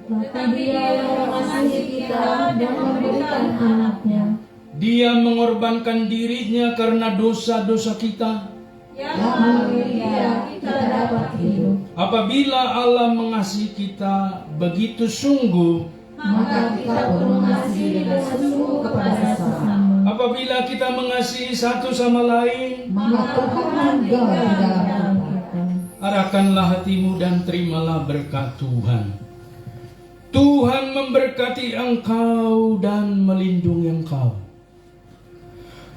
Maka Dia yang mengasihi kita dan memberikan anaknya, Dia mengorbankan dirinya karena dosa-dosa kita. yang melalui Dia kita dapat hidup. Apabila Allah mengasihi kita begitu sungguh, Maka kita pun mengasihi dengan sungguh kepada sesama. apabila kita mengasihi satu sama lain, Maka Tuhan tinggal di dalam kita. arahkanlah hatimu dan terimalah berkat Tuhan. Tuhan memberkati engkau dan melindungi engkau.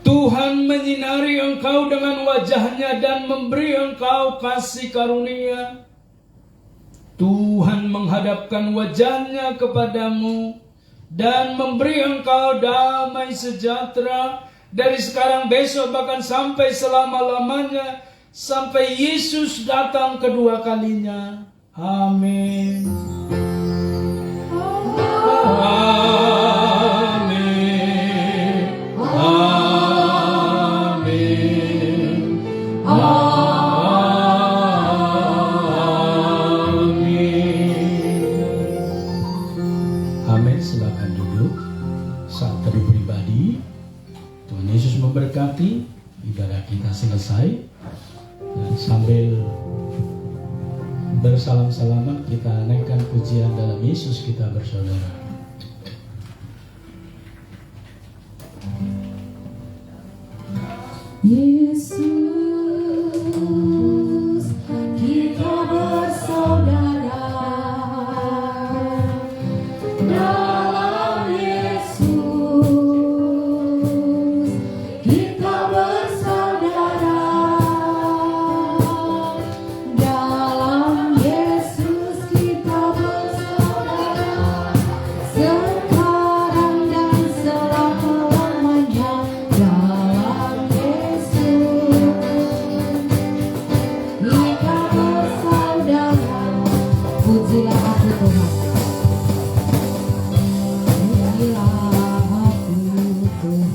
Tuhan menyinari engkau dengan wajahnya dan memberi engkau kasih karunia. Tuhan menghadapkan wajahnya kepadamu dan memberi engkau damai sejahtera dari sekarang, besok, bahkan sampai selama-lamanya, sampai Yesus datang kedua kalinya. Amin. Amin. Amin. Amin. Silakan duduk. Saat teduh pribadi. Tuhan Yesus memberkati. Ibadah kita selesai. Dan sambil bersalam-salaman kita naikkan pujian dalam Yesus kita bersaudara. Yesus, kita bersaudara. Dalam Yesus, kita bersaudara. Dalam Yesus, kita bersaudara. Sekarang dan selama-lamanya. Dalam Yesus, kita bersaudara. Pujilah aku Tuhan. Pujilah aku Tuhan.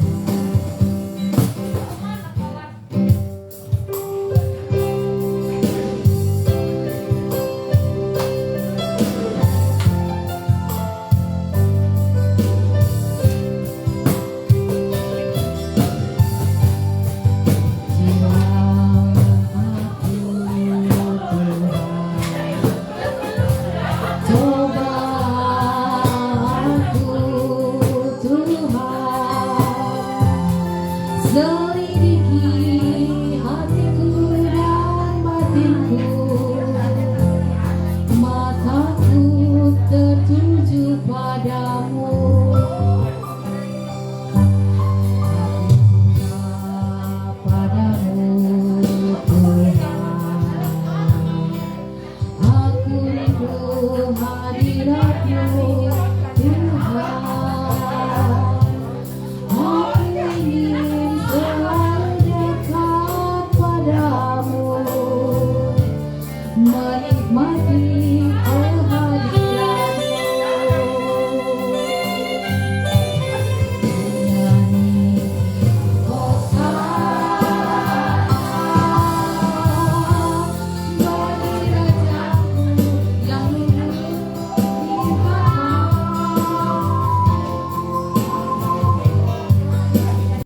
Selidiki hatiku dan batinku, mataku tertuju padamu. Padamu Tuhan, aku rindu hadiratmu.